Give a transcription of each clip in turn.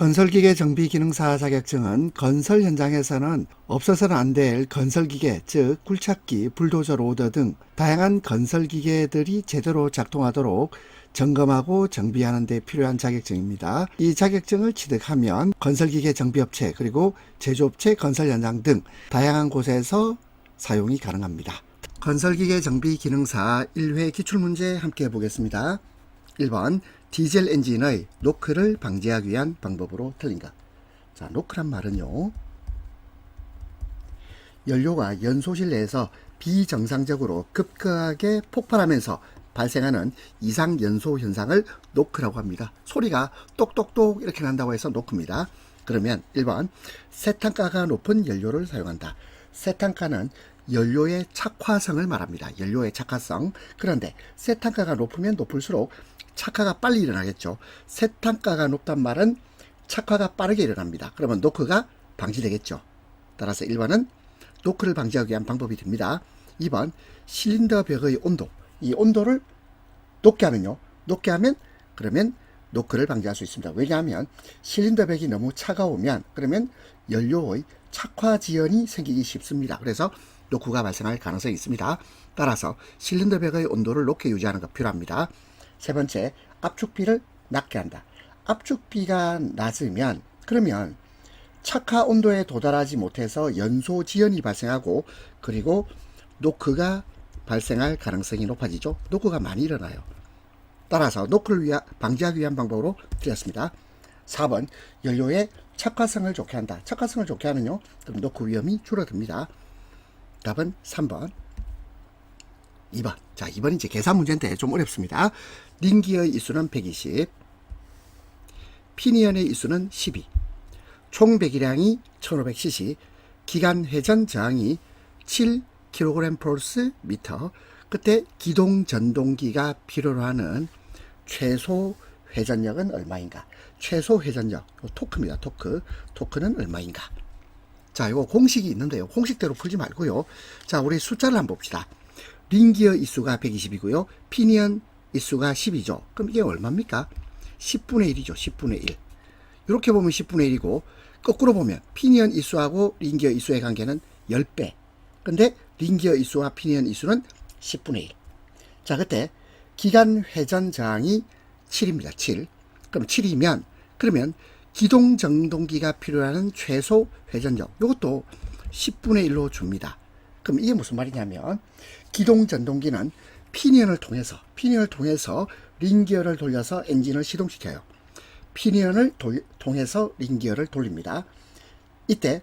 건설기계 정비기능사 자격증은 건설 현장에서는 없어서는 안 될 건설기계, 즉 굴착기, 불도저 로더 등 다양한 건설기계들이 제대로 작동하도록 점검하고 정비하는 데 필요한 자격증입니다. 이 자격증을 취득하면 건설기계 정비업체 그리고 제조업체 건설 현장 등 다양한 곳에서 사용이 가능합니다. 건설기계 정비기능사 1회 기출문제 함께 보겠습니다. 1번 디젤 엔진의 노크를 방지하기 위한 방법으로 틀린 것. 자, 노크란 말은요, 연료가 연소실 내에서 비정상적으로 급격하게 폭발하면서 발생하는 이상연소 현상을 노크라고 합니다. 소리가 똑똑똑 이렇게 난다고 해서 노크입니다. 그러면 1번 세탄가가 높은 연료를 사용한다. 세탄가는 연료의 착화성을 말합니다. 연료의 착화성. 그런데 세탄가가 높으면 높을수록 착화가 빨리 일어나겠죠. 세탄가가 높단 말은 착화가 빠르게 일어납니다. 그러면 노크가 방지되겠죠. 따라서 1번은 노크를 방지하기 위한 방법이 됩니다. 2번 실린더 벽의 온도. 이 온도를 높게 하면요. 높게 하면 그러면 노크를 방지할 수 있습니다. 왜냐하면 실린더 벽이 너무 차가우면 그러면 연료의 착화 지연이 생기기 쉽습니다. 그래서 노크가 발생할 가능성이 있습니다. 따라서 실린더 벽의 온도를 높게 유지하는 것 필요합니다. 세 번째, 압축비를 낮게 한다. 압축비가 낮으면 그러면 착화 온도에 도달하지 못해서 연소 지연이 발생하고 그리고 노크가 발생할 가능성이 높아지죠. 노크가 많이 일어나요. 따라서 노크를 방지하기 위한 방법으로 드렸습니다. 4번, 연료의 착화성을 좋게 한다. 착화성을 좋게 하면요, 그럼 노크 위험이 줄어듭니다. 답은 3번. 2번. 자, 2번 이제 계산 문제인데 좀 어렵습니다. 링기의 이수는 120, 피니언의 이수는 12, 총 배기량이 1500cc, 기간 회전 저항이 7kg/m, 그때 기동 전동기가 필요로 하는 최소 회전력은 얼마인가? 최소 회전력, 토크입니다. 토크는 얼마인가? 자, 이거 공식이 있는데요. 공식대로 풀지 말고요. 자, 우리 숫자를 한번 봅시다. 링기어 이수가 120이고요. 피니언 이수가 10이죠. 그럼 이게 얼마입니까? 10분의 1이죠. 10분의 1. 이렇게 보면 10분의 1이고 거꾸로 보면 피니언 이수하고 링기어 이수의 관계는 10배. 근데 링기어 이수와 피니언 이수는 10분의 1. 자, 그때 기간 회전 저항이 7입니다. 7. 그럼 7이면 그러면 기동 전동기가 필요한 최소 회전력 이것도 10분의 1로 줍니다. 그럼 이게 무슨 말이냐면 기동 전동기는 피니언을 통해서 링기어를 돌려서 엔진을 시동시켜요. 피니언을 통해서 링기어를 돌립니다. 이때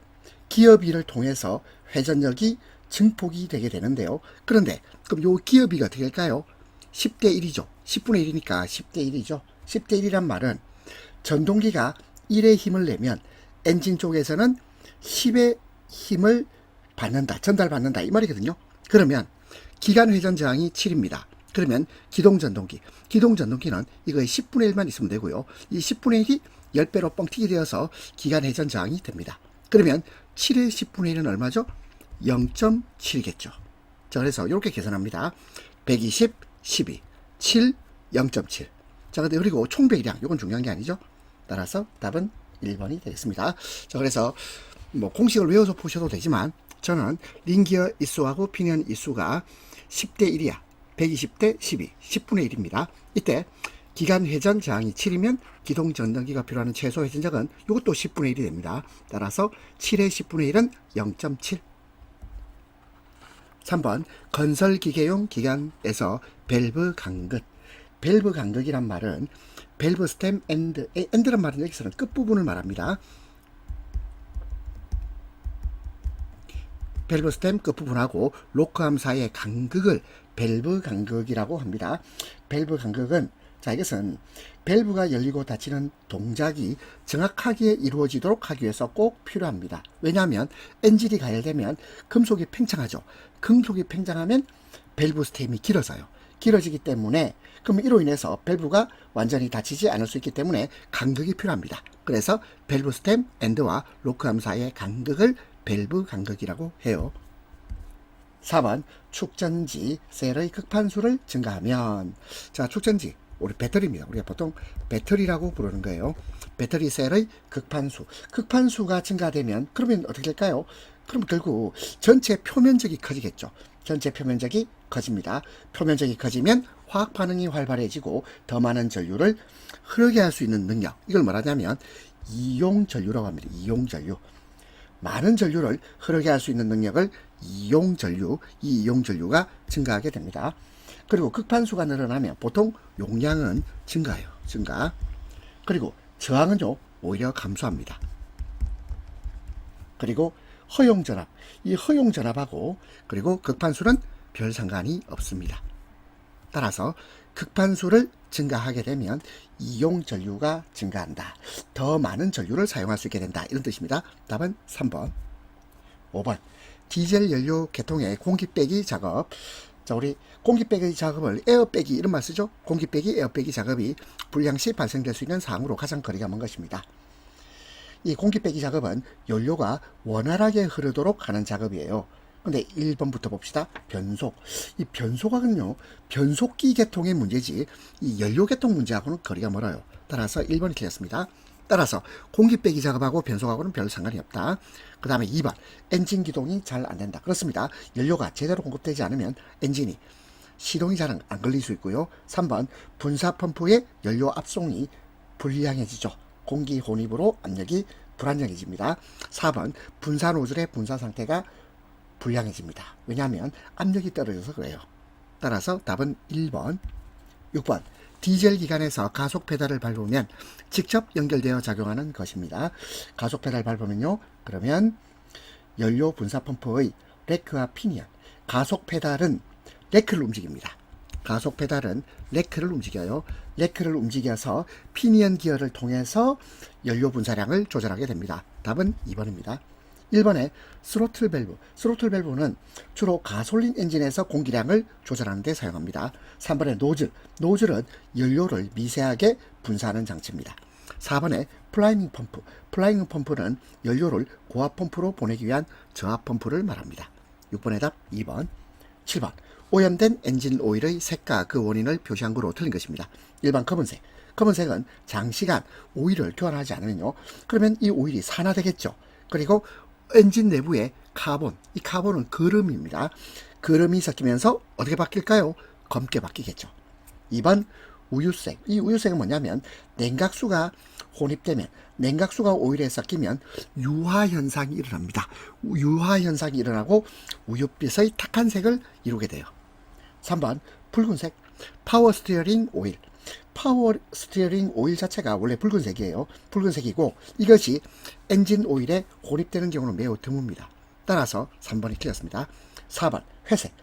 기어비를 통해서 회전력이 증폭이 되게 되는데요. 그런데 그럼 요 기어비가 어떻게 될까요? 10대 1이죠. 10분의 1이니까 10대 1이죠. 10대 1이란 말은 전동기가 1의 힘을 내면 엔진 쪽에서는 10의 힘을 전달받는다 이 말이거든요. 그러면 기간 회전 저항이 7입니다. 그러면 기동전동기는 이거의 10분의 1만 있으면 되고요. 이 10분의 1이 10배로 뻥튀기 되어서 기간 회전 저항이 됩니다. 그러면 7의 10분의 1은 얼마죠? 0.7이겠죠. 자, 그래서 이렇게 계산합니다. 120, 12, 7, 0.7. 자, 그리고 총 배기량, 이건 중요한 게 아니죠. 따라서 답은 1번이 되겠습니다. 자, 그래서 뭐 공식을 외워서 푸셔도 되지만 저는 링기어 이수하고 피니언 이수가 10대 1이야. 120대 12, 10분의 1입니다. 이때 기간 회전 저항이 7이면 기동 전동기가 필요한 최소 회전력은 이것도 10분의 1이 됩니다. 따라서 7의 10분의 1은 0.7. 3번 건설기계용 기관에서 밸브 간극. 밸브 간극이란 말은 밸브 스템 엔드란 말은 여기서는 끝부분을 말합니다. 밸브 스템 끝부분하고 로크암 사이의 간극을 밸브 간극이라고 합니다. 밸브 간극은 자, 이것은 밸브가 열리고 닫히는 동작이 정확하게 이루어지도록 하기 위해서 꼭 필요합니다. 왜냐하면 엔진이 가열되면 금속이 팽창하죠. 금속이 팽창하면 밸브 스템이 길어져요. 길어지기 때문에 그럼 이로 인해서 밸브가 완전히 닫히지 않을 수 있기 때문에 간극이 필요합니다. 그래서 밸브 스템 엔드와 로크암 사이의 간극을 밸브 간극이라고 해요. 4번 축전지 셀의 극판수를 증가하면 자, 축전지 우리 배터리입니다. 우리가 보통 배터리라고 부르는 거예요. 배터리 셀의 극판수가 증가되면 그러면 어떻게 될까요? 그럼 결국 전체 표면적이 커지겠죠. 전체 표면적이 커집니다. 표면적이 커지면 화학 반응이 활발해지고 더 많은 전류를 흐르게 할 수 있는 능력, 이걸 뭐라냐면 이용전류라고 합니다. 이용전류. 많은 전류를 흐르게 할 수 있는 능력을 이용전류, 이 이용전류가 증가하게 됩니다. 그리고 극판수가 늘어나면 보통 용량은 증가해요. 증가. 그리고 저항은요, 오히려 감소합니다. 그리고 허용전압, 이 허용전압하고 그리고 극판수는 별 상관이 없습니다. 따라서 극판수를 증가하게 되면 이용전류가 증가한다. 더 많은 전류를 사용할 수 있게 된다. 이런 뜻입니다. 답은 3번. 5번. 디젤 연료 계통의 공기 빼기 작업. 자, 우리 공기 빼기 작업을 에어 빼기 이런 말 쓰죠. 공기 빼기, 에어 빼기 작업이 불량 시 발생될 수 있는 사항으로 가장 거리가 먼 것입니다. 이 공기 빼기 작업은 연료가 원활하게 흐르도록 하는 작업이에요. 근데 1번부터 봅시다. 변속. 이 변속하군요. 변속기 계통의 문제지 이 연료 계통 문제하고는 거리가 멀어요. 따라서 1번이 틀렸습니다. 따라서 공기 빼기 작업하고 변속하고는 별 상관이 없다. 그 다음에 2번. 엔진 기동이 잘 안 된다. 그렇습니다. 연료가 제대로 공급되지 않으면 엔진이 시동이 잘 안 걸릴 수 있고요. 3번. 분사 펌프의 연료 압송이 불량해지죠. 공기 혼입으로 압력이 불안정해집니다. 4번. 분사 노즐의 분사 상태가 불량해집니다. 왜냐하면 압력이 떨어져서 그래요. 따라서 답은 1번. 6번. 디젤 기관에서 가속 페달을 밟으면 직접 연결되어 작용하는 것입니다. 가속 페달 밟으면요, 그러면 연료 분사 펌프의 레크와 피니언, 가속 페달은 레크를 움직입니다. 가속 페달은 레크를 움직여요. 레크를 움직여서 피니언 기어를 통해서 연료 분사량을 조절하게 됩니다. 답은 2번입니다. 1번에 스로틀 밸브. 스로틀 밸브는 주로 가솔린 엔진에서 공기량을 조절하는 데 사용합니다. 3번에 노즐. 노즐은 연료를 미세하게 분사하는 장치입니다. 4번에 플라이밍 펌프. 플라이밍 펌프는 연료를 고압 펌프로 보내기 위한 저압 펌프를 말합니다. 6번의 답 2번. 7번. 오염된 엔진 오일의 색과 그 원인을 표시한 거로 틀린 것입니다. 1번 검은색. 검은색은 장시간 오일을 교환하지 않으면요, 그러면 이 오일이 산화되겠죠. 그리고 엔진 내부에 카본, 이 카본은 거름입니다. 거름이 섞이면서 어떻게 바뀔까요? 검게 바뀌겠죠. 2번 우유색. 이 우유색은 뭐냐면 냉각수가 혼입되면, 냉각수가 오일에 섞이면 유화현상이 일어납니다. 유화현상이 일어나고 우윳빛의 탁한 색을 이루게 돼요. 3번 붉은색. 파워 스티어링 오일. 파워 스티어링 오일 자체가 원래 붉은색이에요. 붉은색이고 이것이 엔진 오일에 혼입되는 경우는 매우 드뭅니다. 따라서 3번이 틀렸습니다. 4번 회색.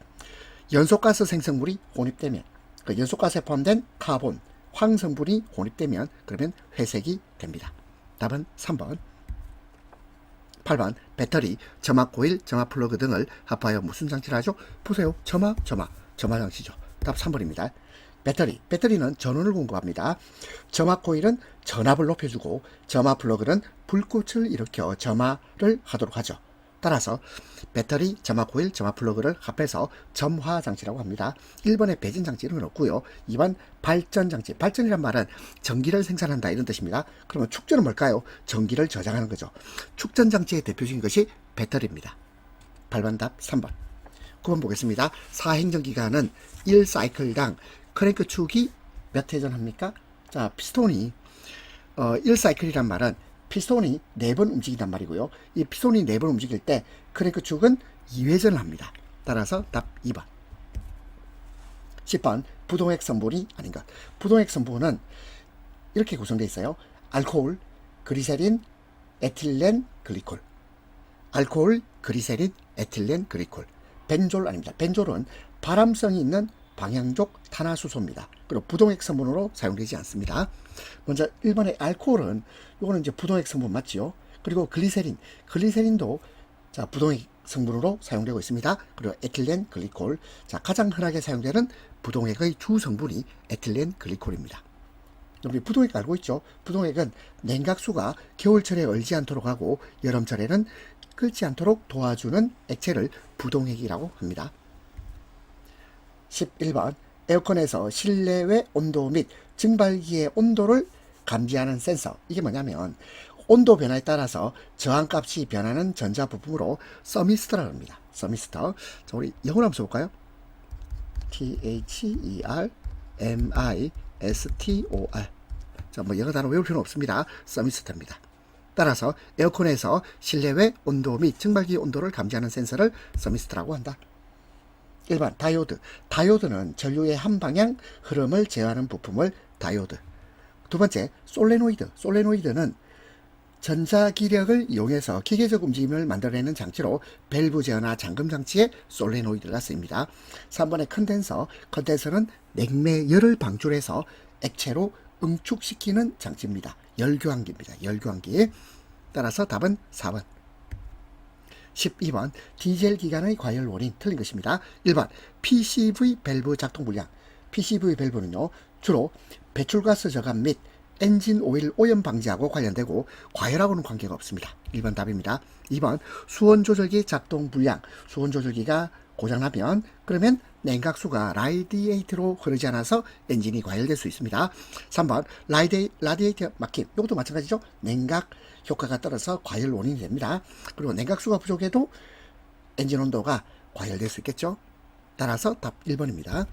연소가스 생성물이 혼입되면, 그 연소가스에 포함된 카본, 황성분이 혼입되면 그러면 회색이 됩니다. 답은 3번. 8번 배터리, 점화 코일, 점화 플러그 등을 합하여 무슨 장치를 하죠? 보세요. 점화 장치죠. 답 3번입니다. 배터리는 전원을 공급합니다. 점화 코일은 전압을 높여주고 점화 플러그는 불꽃을 일으켜 점화를 하도록 하죠. 따라서 배터리, 점화 코일, 점화 플러그를 합해서 점화 장치라고 합니다. 1번에 배진 장치 이런 건 없고요. 2번 발전 장치. 발전이란 말은 전기를 생산한다 이런 뜻입니다. 그러면 축전은 뭘까요? 전기를 저장하는 거죠. 축전 장치의 대표적인 것이 배터리입니다. 8번 답 3번. 9번 보겠습니다. 사행전기관은 1사이클당 크랭크 축이 몇 회전합니까? 자, 피스톤이 1사이클이란 말은 피스톤이 4번 움직인단 말이고요. 이 피스톤이 4번 움직일 때 크랭크 축은 2회전을 합니다. 따라서 답 2번. 10번 부동액 성분이 아닌 것. 부동액 성분은 이렇게 구성되어 있어요. 알코올, 그리세린, 에틸렌, 글리콜. 알코올, 그리세린, 에틸렌, 글리콜. 벤졸 아닙니다. 벤졸은 발암성이 있는 방향족 탄화수소입니다. 그리고 부동액 성분으로 사용되지 않습니다. 먼저 1번의 알코올은 이거는 이제 부동액 성분 맞지요. 그리고 글리세린도 자 부동액 성분으로 사용되고 있습니다. 그리고 에틸렌 글리콜. 자, 가장 흔하게 사용되는 부동액의 주 성분이 에틸렌 글리콜입니다. 우리 부동액 알고 있죠? 부동액은 냉각수가 겨울철에 얼지 않도록 하고 여름철에는 끓지 않도록 도와주는 액체를 부동액이라고 합니다. 11번 에어컨에서 실내외 온도 및 증발기의 온도를 감지하는 센서. 이게 뭐냐면 온도 변화에 따라서 저항값이 변하는 전자 부품으로 서미스터라고 합니다. 서미스터. 자, 우리 영어로 한번 써볼까요? THERMISTOR. 자, 뭐 영어 단어 외울 필요는 없습니다. 서미스터입니다. 따라서 에어컨에서 실내외 온도 및 증발기 온도를 감지하는 센서를 서미스터라고 한다. 1번 다이오드. 다이오드는 전류의 한 방향 흐름을 제어하는 부품을 다이오드. 두 번째 솔레노이드. 솔레노이드는 전자기력을 이용해서 기계적 움직임을 만들어내는 장치로 밸브 제어나 잠금 장치에 솔레노이드가 쓰입니다. 3번의 컨덴서. 컨덴서는 냉매열을 방출해서 액체로 응축시키는 장치입니다. 열교환기입니다. 열교환기. 따라서 답은 4번. 12번 디젤 기관의 과열 원인. 틀린 것입니다. 1번 PCV 밸브 작동 불량. PCV 밸브는요 주로 배출가스 저감 및 엔진 오일 오염 방지하고 관련되고 과열하고는 관계가 없습니다. 1번 답입니다. 2번 수온 조절기 작동 불량. 수온 조절기가 고장나면 그러면 냉각수가 라디에이터로 흐르지 않아서 엔진이 과열될 수 있습니다. 3번 라디에이터 막힘. 이것도 마찬가지죠. 냉각 효과가 떨어져 과열 원인이 됩니다. 그리고 냉각수가 부족해도 엔진 온도가 과열될 수 있겠죠. 따라서 답 1번입니다.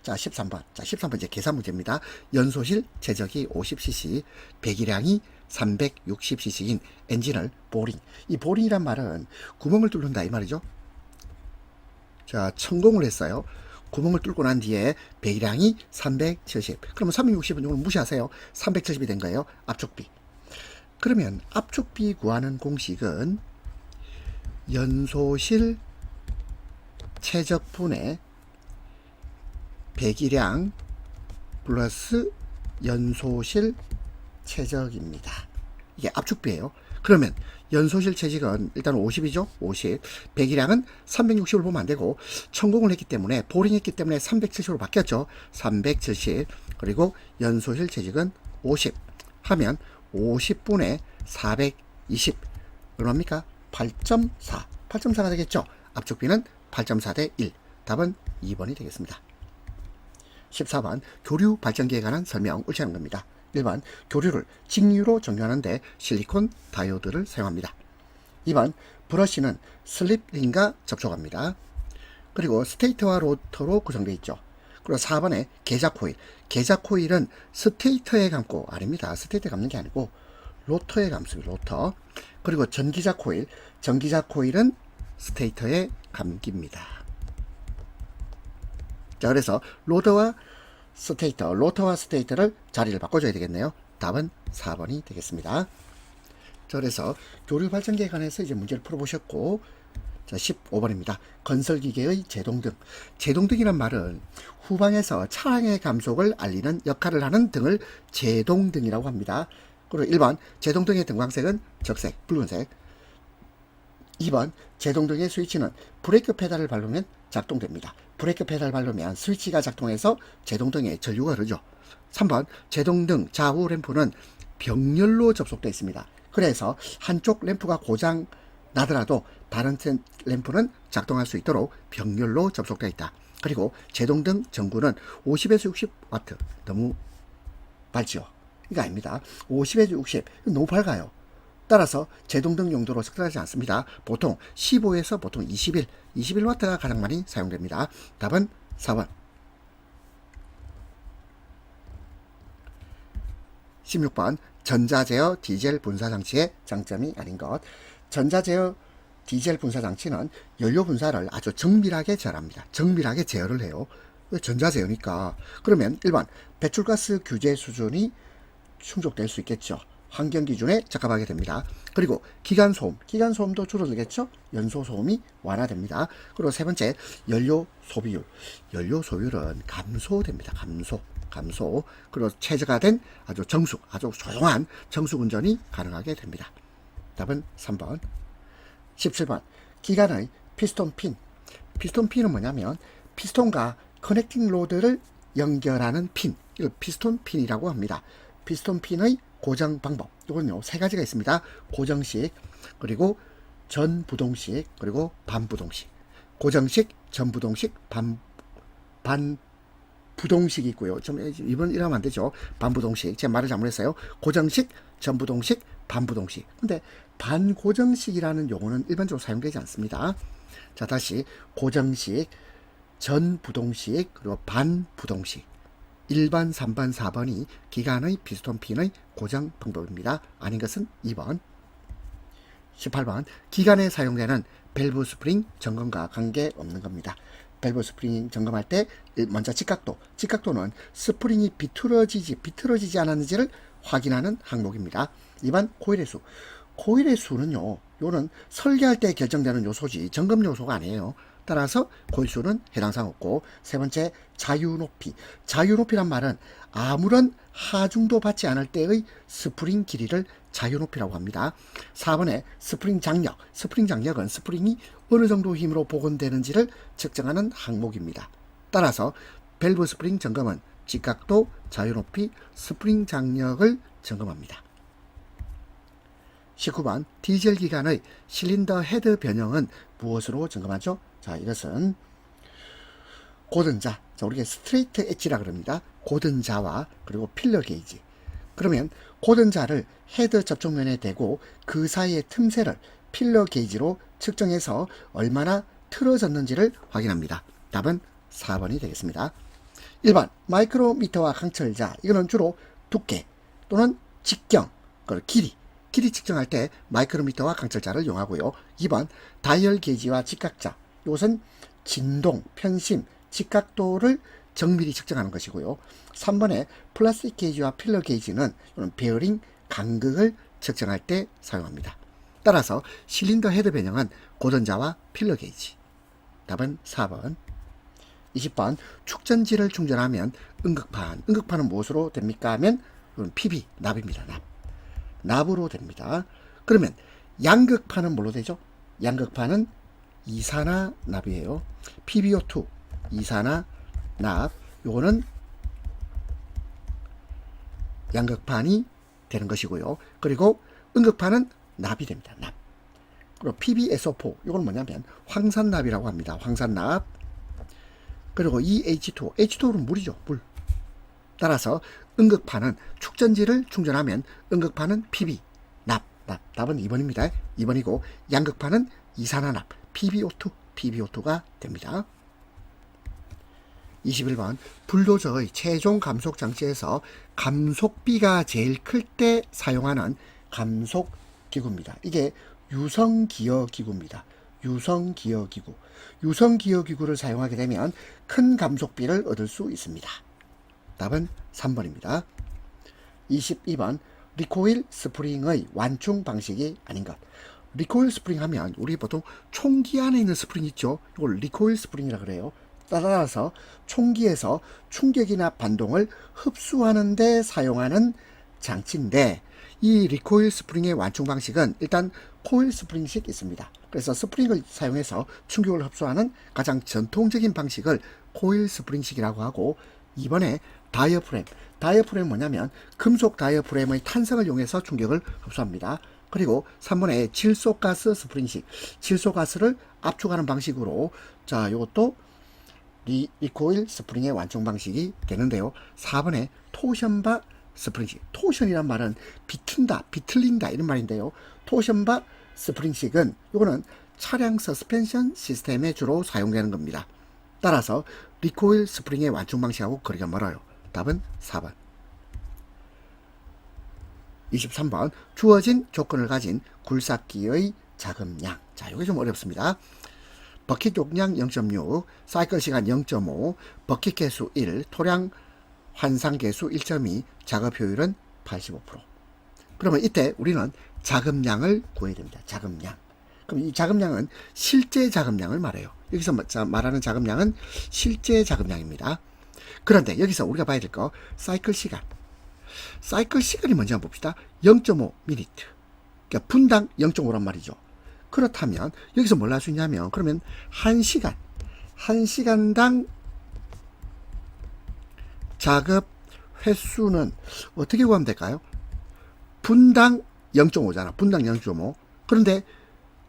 자, 13번. 자, 13번 이제 계산 문제입니다. 연소실 최적이 50cc, 배기량이 360cc인 엔진을 보링. 이 보링이란 말은 구멍을 뚫는다 이 말이죠. 자, 천공을 했어요. 구멍을 뚫고 난 뒤에 배기량이 370. 그러면 360은 이걸 무시하세요. 370이 된 거예요. 압축비. 그러면 압축비 구하는 공식은 연소실 최적분의 배기량 플러스 연소실 최적입니다. 이게 압축비예요. 그러면 연소실 최적은 일단 50이죠. 50. 배기량은 360을 보면 안 되고 천공을 했기 때문에 보링했기 때문에 370으로 바뀌었죠. 370. 그리고 연소실 최적은 50 하면 50분의 420 얼마입니까? 8.4. 8.4가 되겠죠. 압축비는 8.4 대 1. 답은 2번이 되겠습니다. 14번 교류 발전기에 관한 설명. 옳지 않은 겁니다. 1번 교류를 직류로 정류하는데 실리콘 다이오드를 사용합니다. 2번 브러쉬는 슬립링과 접촉합니다. 그리고 스테이터와 로터로 구성되어 있죠. 그리고 4번에 계자 코일. 계자 코일은 스테이터에 감고 아닙니다. 스테이터에 감는 게 아니고 로터에 감습니다. 로터. 그리고 전기자 코일. 전기자 코일은 스테이터에 감깁니다. 자, 그래서 로터와 스테이터를 자리를 바꿔줘야 되겠네요. 답은 4번이 되겠습니다. 자, 그래서 교류 발전기에 관해서 이제 문제를 풀어보셨고, 자, 15번입니다. 건설기계의 제동등. 제동등이란 말은 후방에서 차량의 감속을 알리는 역할을 하는 등을 제동등이라고 합니다. 그리고 1번 제동등의 등광색은 적색, 붉은색. 2번 제동등의 스위치는 브레이크 페달을 밟으면 작동됩니다. 브레이크 페달을 밟으면 스위치가 작동해서 제동등에 전류가 흐르죠. 3번 제동등 좌우 램프는 병렬로 접속되어 있습니다. 그래서 한쪽 램프가 고장 나더라도 다른 램프는 작동할 수 있도록 병렬로 접속되어 있다. 그리고 제동등 전구는 50에서 60W. 너무 밝죠? 이거 아닙니다. 50에서 60 너무 밝아요. 따라서 제동등 용도로 적절하지 않습니다. 보통 15에서 보통 21W가 가장 많이 사용됩니다. 답은 4번. 16번 전자제어 디젤 분사장치의 장점이 아닌 것. 전자제어 디젤 분사장치는 연료 분사를 아주 정밀하게 제어합니다. 정밀하게 제어를 해요. 전자제어니까. 그러면 1번 배출가스 규제 수준이 충족될 수 있겠죠. 환경기준에 적합하게 됩니다. 그리고 기관소음도 줄어들겠죠. 연소소음이 완화됩니다. 그리고 세 번째 연료 소비율. 연료 소비율은 감소됩니다. 감소. 그리고 최저가된 아주 조용한 정숙 운전이 가능하게 됩니다. 답은 3번. 17번 기관의 피스톤핀. 피스톤핀은 뭐냐면 피스톤과 커넥팅 로드를 연결하는 핀. 이걸 피스톤핀이라고 합니다. 피스톤핀의 고정 방법. 이건요, 세 가지가 있습니다. 고정식, 그리고 전부동식, 그리고 반부동식. 고정식, 전부동식, 반부동식이 있고요. 좀 이번 이러면 안 되죠. 반부동식. 제가 말을 잘못했어요. 고정식, 전부동식, 반부동식. 근데 반고정식이라는 용어는 일반적으로 사용되지 않습니다. 자, 다시 고정식, 전부동식, 그리고 반부동식. 1번, 3번, 4번이 기간의 피스톤 핀의 고정 방법입니다. 아닌 것은 2번. 18번 기간에 사용되는 밸브 스프링 점검과 관계없는 겁니다. 밸브 스프링 점검할 때 먼저 직각도는 스프링이 비틀어지지 않았는지를 확인하는 항목입니다. 2번 코일의 수는요, 요는 설계할 때 결정되는 요소지 점검 요소가 아니에요. 따라서 코일 수는 해당 사항 없고, 세 번째 자유높이란 말은 아무런 하중도 받지 않을 때의 스프링 길이를 자유높이라고 합니다. 4번에 스프링 장력은 스프링이 어느 정도 힘으로 복원되는지를 측정하는 항목입니다. 따라서 밸브 스프링 점검은 직각도, 자유높이, 스프링 장력을 점검합니다. 19번 디젤 기관의 실린더 헤드 변형은 무엇으로 점검하죠? 자, 이것은 고든자, 우리가 스트레이트 엣지라 그럽니다. 고든자와 그리고 필러 게이지. 그러면 고든자를 헤드 접촉면에 대고 그 사이의 틈새를 필러 게이지로 측정해서 얼마나 틀어졌는지를 확인합니다. 답은 4번이 되겠습니다. 1번 마이크로미터와 강철자, 이거는 주로 두께 또는 직경, 길이 측정할 때 마이크로미터와 강철자를 이용하고요. 2번 다이얼 게이지와 직각자, 이것은 진동, 편심, 직각도를 정밀히 측정하는 것이고요. 3번에 플라스틱 게이지와 필러 게이지는 베어링, 간극을 측정할 때 사용합니다. 따라서 실린더 헤드 변형은 고든자와 필러 게이지. 답은 4번. 20번 축전지를 충전하면 응극판은 무엇으로 됩니까? 하면 PB, 납입니다. 납으로 됩니다. 그러면 양극판은 뭘로 되죠? 양극판은 이산화납이에요. PbO2 이산화납, 요거는 양극판이 되는 것이고요. 그리고 응극판은 납이 됩니다. 납. 그리고 PbSO4, 이건 뭐냐면 황산납이라고 합니다. 황산납. 그리고 H2O는 물이죠. 물. 따라서 응극판은 축전지를 충전하면 응극판은 PB, 답은 2번입니다. 2번이고 양극판은 이산화납, PbO2가 됩니다. 21번 불도저의 최종 감속 장치에서 감속비가 제일 클 때 사용하는 감속기구입니다. 이게 유성기어기구입니다. 유성기어기구를 사용하게 되면 큰 감속비를 얻을 수 있습니다. 답은 3번입니다. 22번 리코일 스프링의 완충 방식이 아닌 것. 리코일 스프링 하면 우리 보통 총기 안에 있는 스프링 있죠. 이걸 리코일 스프링이라 그래요. 따라서 총기에서 충격이나 반동을 흡수하는 데 사용하는 장치인데, 이 리코일 스프링의 완충 방식은 일단 코일 스프링식 있습니다. 그래서 스프링을 사용해서 충격을 흡수하는 가장 전통적인 방식을 코일 스프링식이라고 하고, 이번에 다이어프램 뭐냐면 금속 다이어프램의 탄성을 이용해서 충격을 흡수합니다. 그리고 3번에 질소가스 스프링식, 질소가스를 압축하는 방식으로, 자, 이것도 리코일 스프링의 완충 방식이 되는데요. 4번에 토션바 스프링식, 토션이란 말은 비틀린다 이런 말인데요. 토션바 스프링식은 이거는 차량 서스펜션 시스템에 주로 사용되는 겁니다. 따라서 리코일 스프링의 완충 방식하고 거리가 멀어요. 답은 4번. 23번 주어진 조건을 가진 굴삭기의 자금량. 자, 이게 좀 어렵습니다. 버킷 용량 0.6, 사이클 시간 0.5, 버킷 개수 1, 토량 환상 개수 1.2, 작업 효율은 85%. 그러면 이때 우리는 자금량을 구해야 됩니다. 자금량. 그럼 이 자금량은 실제 자금량을 말해요. 여기서 말하는 자금량은 실제 자금량입니다. 그런데 여기서 우리가 봐야 될 거, 사이클 시간이 먼저 한번 봅시다. 0.5 미니트. 그러니까 분당 0.5란 말이죠. 그렇다면 여기서 뭘 할 수 있냐면, 그러면 1시간당 작업 횟수는 어떻게 구하면 될까요? 분당 0.5잖아. 분당 0.5. 그런데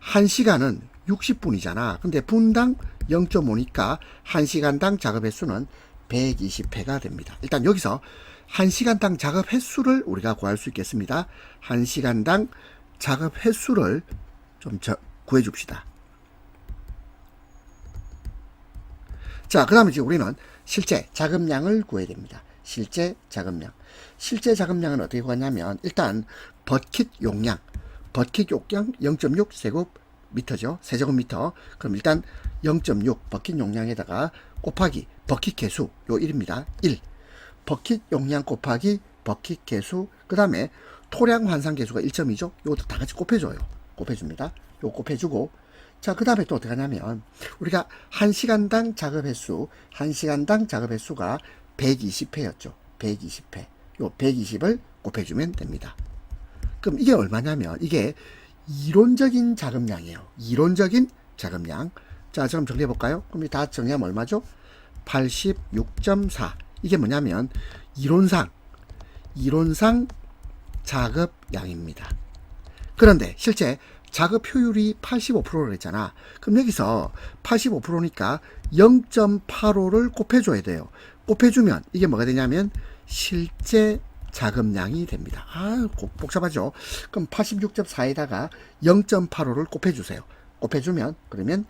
1시간은 60분이잖아. 근데 분당 0.5니까 1시간당 작업 횟수는 120회가 됩니다. 일단 여기서 1시간당 작업 횟수를 우리가 구할 수 있겠습니다. 1시간당 작업 횟수를 좀 구해 줍시다. 자, 그 다음에 이제 우리는 실제 작업량을 구해야 됩니다. 실제 작업량. 실제 작업량은 어떻게 구하냐면, 일단, 버킷 용량 0.6 세제곱미터죠. 세제곱미터. 그럼 일단 0.6 버킷 용량에다가 곱하기 버킷 개수, 요 1입니다. 1. 버킷 용량 곱하기 버킷 개수, 그 다음에 토량 환산 개수가 1.2죠. 요것도 다 같이 곱해줘요. 곱해줍니다. 요 곱해주고, 자, 그 다음에 또 어떻게 하냐면, 우리가 1시간당 작업 횟수, 1시간당 작업 횟수가 120회였죠. 120회. 요 120을 곱해주면 됩니다. 그럼 이게 얼마냐면, 이게 이론적인 작업량이에요. 이론적인 작업량. 자, 그럼 정리해볼까요? 그럼 다 정리하면 얼마죠? 86.4. 이게 뭐냐면, 이론상 작업량입니다. 그런데 실제 작업 효율이 85%를 했잖아. 그럼 여기서 85%니까 0.85를 곱해줘야 돼요. 곱해주면 이게 뭐가 되냐면 실제 작업량이 됩니다. 아, 복잡하죠. 그럼 86.4에다가 0.85를 곱해주세요. 곱해주면 그러면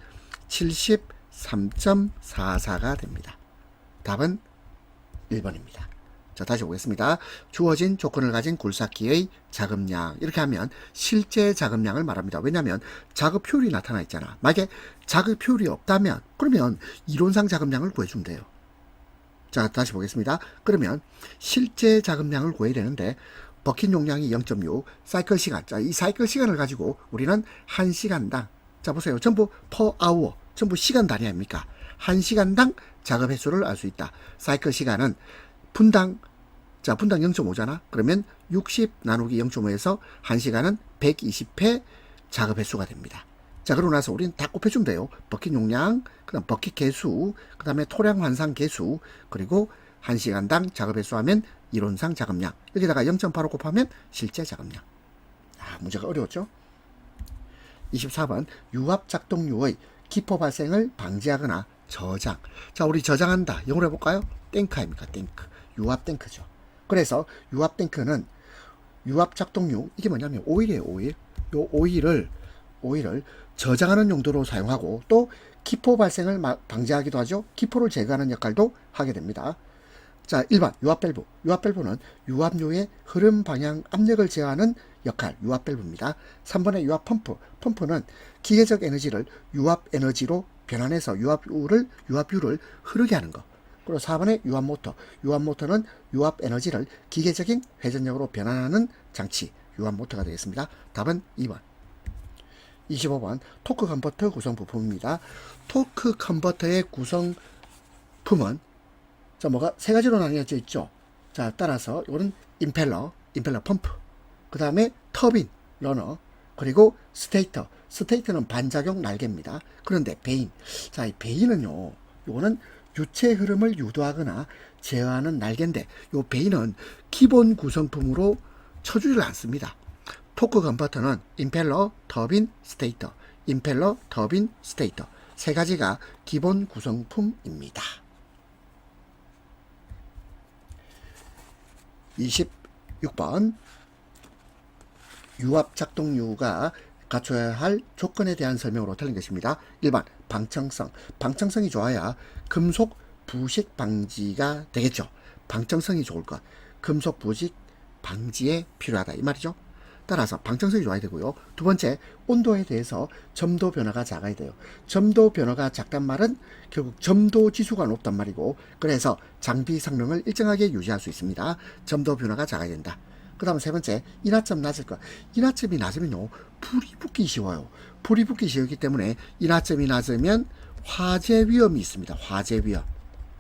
73.44가 됩니다. 답은 1번입니다. 자, 다시 보겠습니다. 주어진 조건을 가진 굴삭기의 작업량. 이렇게 하면 실제 작업량을 말합니다. 왜냐하면 작업 효율이 나타나 있잖아. 만약에 작업 효율이 없다면 그러면 이론상 작업량을 구해주면 돼요. 자, 다시 보겠습니다. 그러면 실제 작업량을 구해야 되는데 버킷 용량이 0.6, 사이클 시간. 자, 이 사이클 시간을 가지고 우리는 1시간당, 자, 보세요. 전부 per hour, 전부 시간 단위 아닙니까? 1시간당 작업 횟수를 알 수 있다. 사이클 시간은 분당 0.5잖아. 그러면 60 나누기 0.5에서 1시간은 120회 작업 횟수가 됩니다. 자, 그러고 나서 우리는 다 곱해주면 돼요. 버킷 용량, 그 다음 버킷 개수, 그 다음에 토량 환산 개수, 그리고 1시간당 작업 횟수 하면 이론상 작업량. 여기다가 0.85 곱하면 실제 작업량. 아, 문제가 어려웠죠? 24번, 유압 작동류의 기포 발생을 방지하거나 저장. 자, 우리 저장한다. 영어로 해볼까요? 탱크 아닙니까? 탱크. 유압 탱크죠. 그래서 유압 탱크는 유압 작동류, 이게 뭐냐면 오일이에요. 오일. 요 오일을 저장하는 용도로 사용하고 또 기포 발생을 방지하기도 하죠. 기포를 제거하는 역할도 하게 됩니다. 자, 1번 유압 밸브. 유압 밸브는 유압류의 흐름 방향 압력을 제어하는 역할, 유압 밸브입니다. 3번의 유압 펌프. 펌프는 기계적 에너지를 유압 에너지로 변환해서 유압유를 흐르게 하는 것. 그리고 4번의 유압 모터. 유압 모터는 유압 에너지를 기계적인 회전력으로 변환하는 장치, 유압 모터가 되겠습니다. 답은 2번. 25번 토크 컨버터 구성 부품입니다. 토크 컨버터의 구성품은 자, 뭐가 세 가지로 나뉘어져 있죠. 자, 따라서 이거는 임펠러 펌프, 그 다음에 터빈, 러너, 그리고 스테이터. 스테이터는 반작용 날개입니다. 그런데 베인. 자, 이 베인은요, 요거는 유체 흐름을 유도하거나 제어하는 날개인데, 요 베인은 기본 구성품으로 쳐주질 않습니다. 토크 컨버터는 임펠러, 터빈, 스테이터. 임펠러, 터빈, 스테이터. 세 가지가 기본 구성품입니다. 26번 유압 작동류가 갖춰야 할 조건에 대한 설명으로 틀린 것입니다. 1번 방청성. 방청성이 좋아야 금속 부식 방지가 되겠죠. 방청성이 좋을 것. 금속 부식 방지에 필요하다. 이 말이죠. 따라서 방청성이 좋아야 되고요. 두 번째, 온도에 대해서 점도 변화가 작아야 돼요. 점도 변화가 작단 말은 결국 점도 지수가 높단 말이고, 그래서 장비 성능을 일정하게 유지할 수 있습니다. 점도 변화가 작아야 된다. 그 다음 세 번째, 인화점 낮을 것. 인화점이 낮으면요, 불이 붙기 쉬워요. 불이 붙기 쉬우기 때문에 인화점이 낮으면 화재 위험이 있습니다. 화재 위험.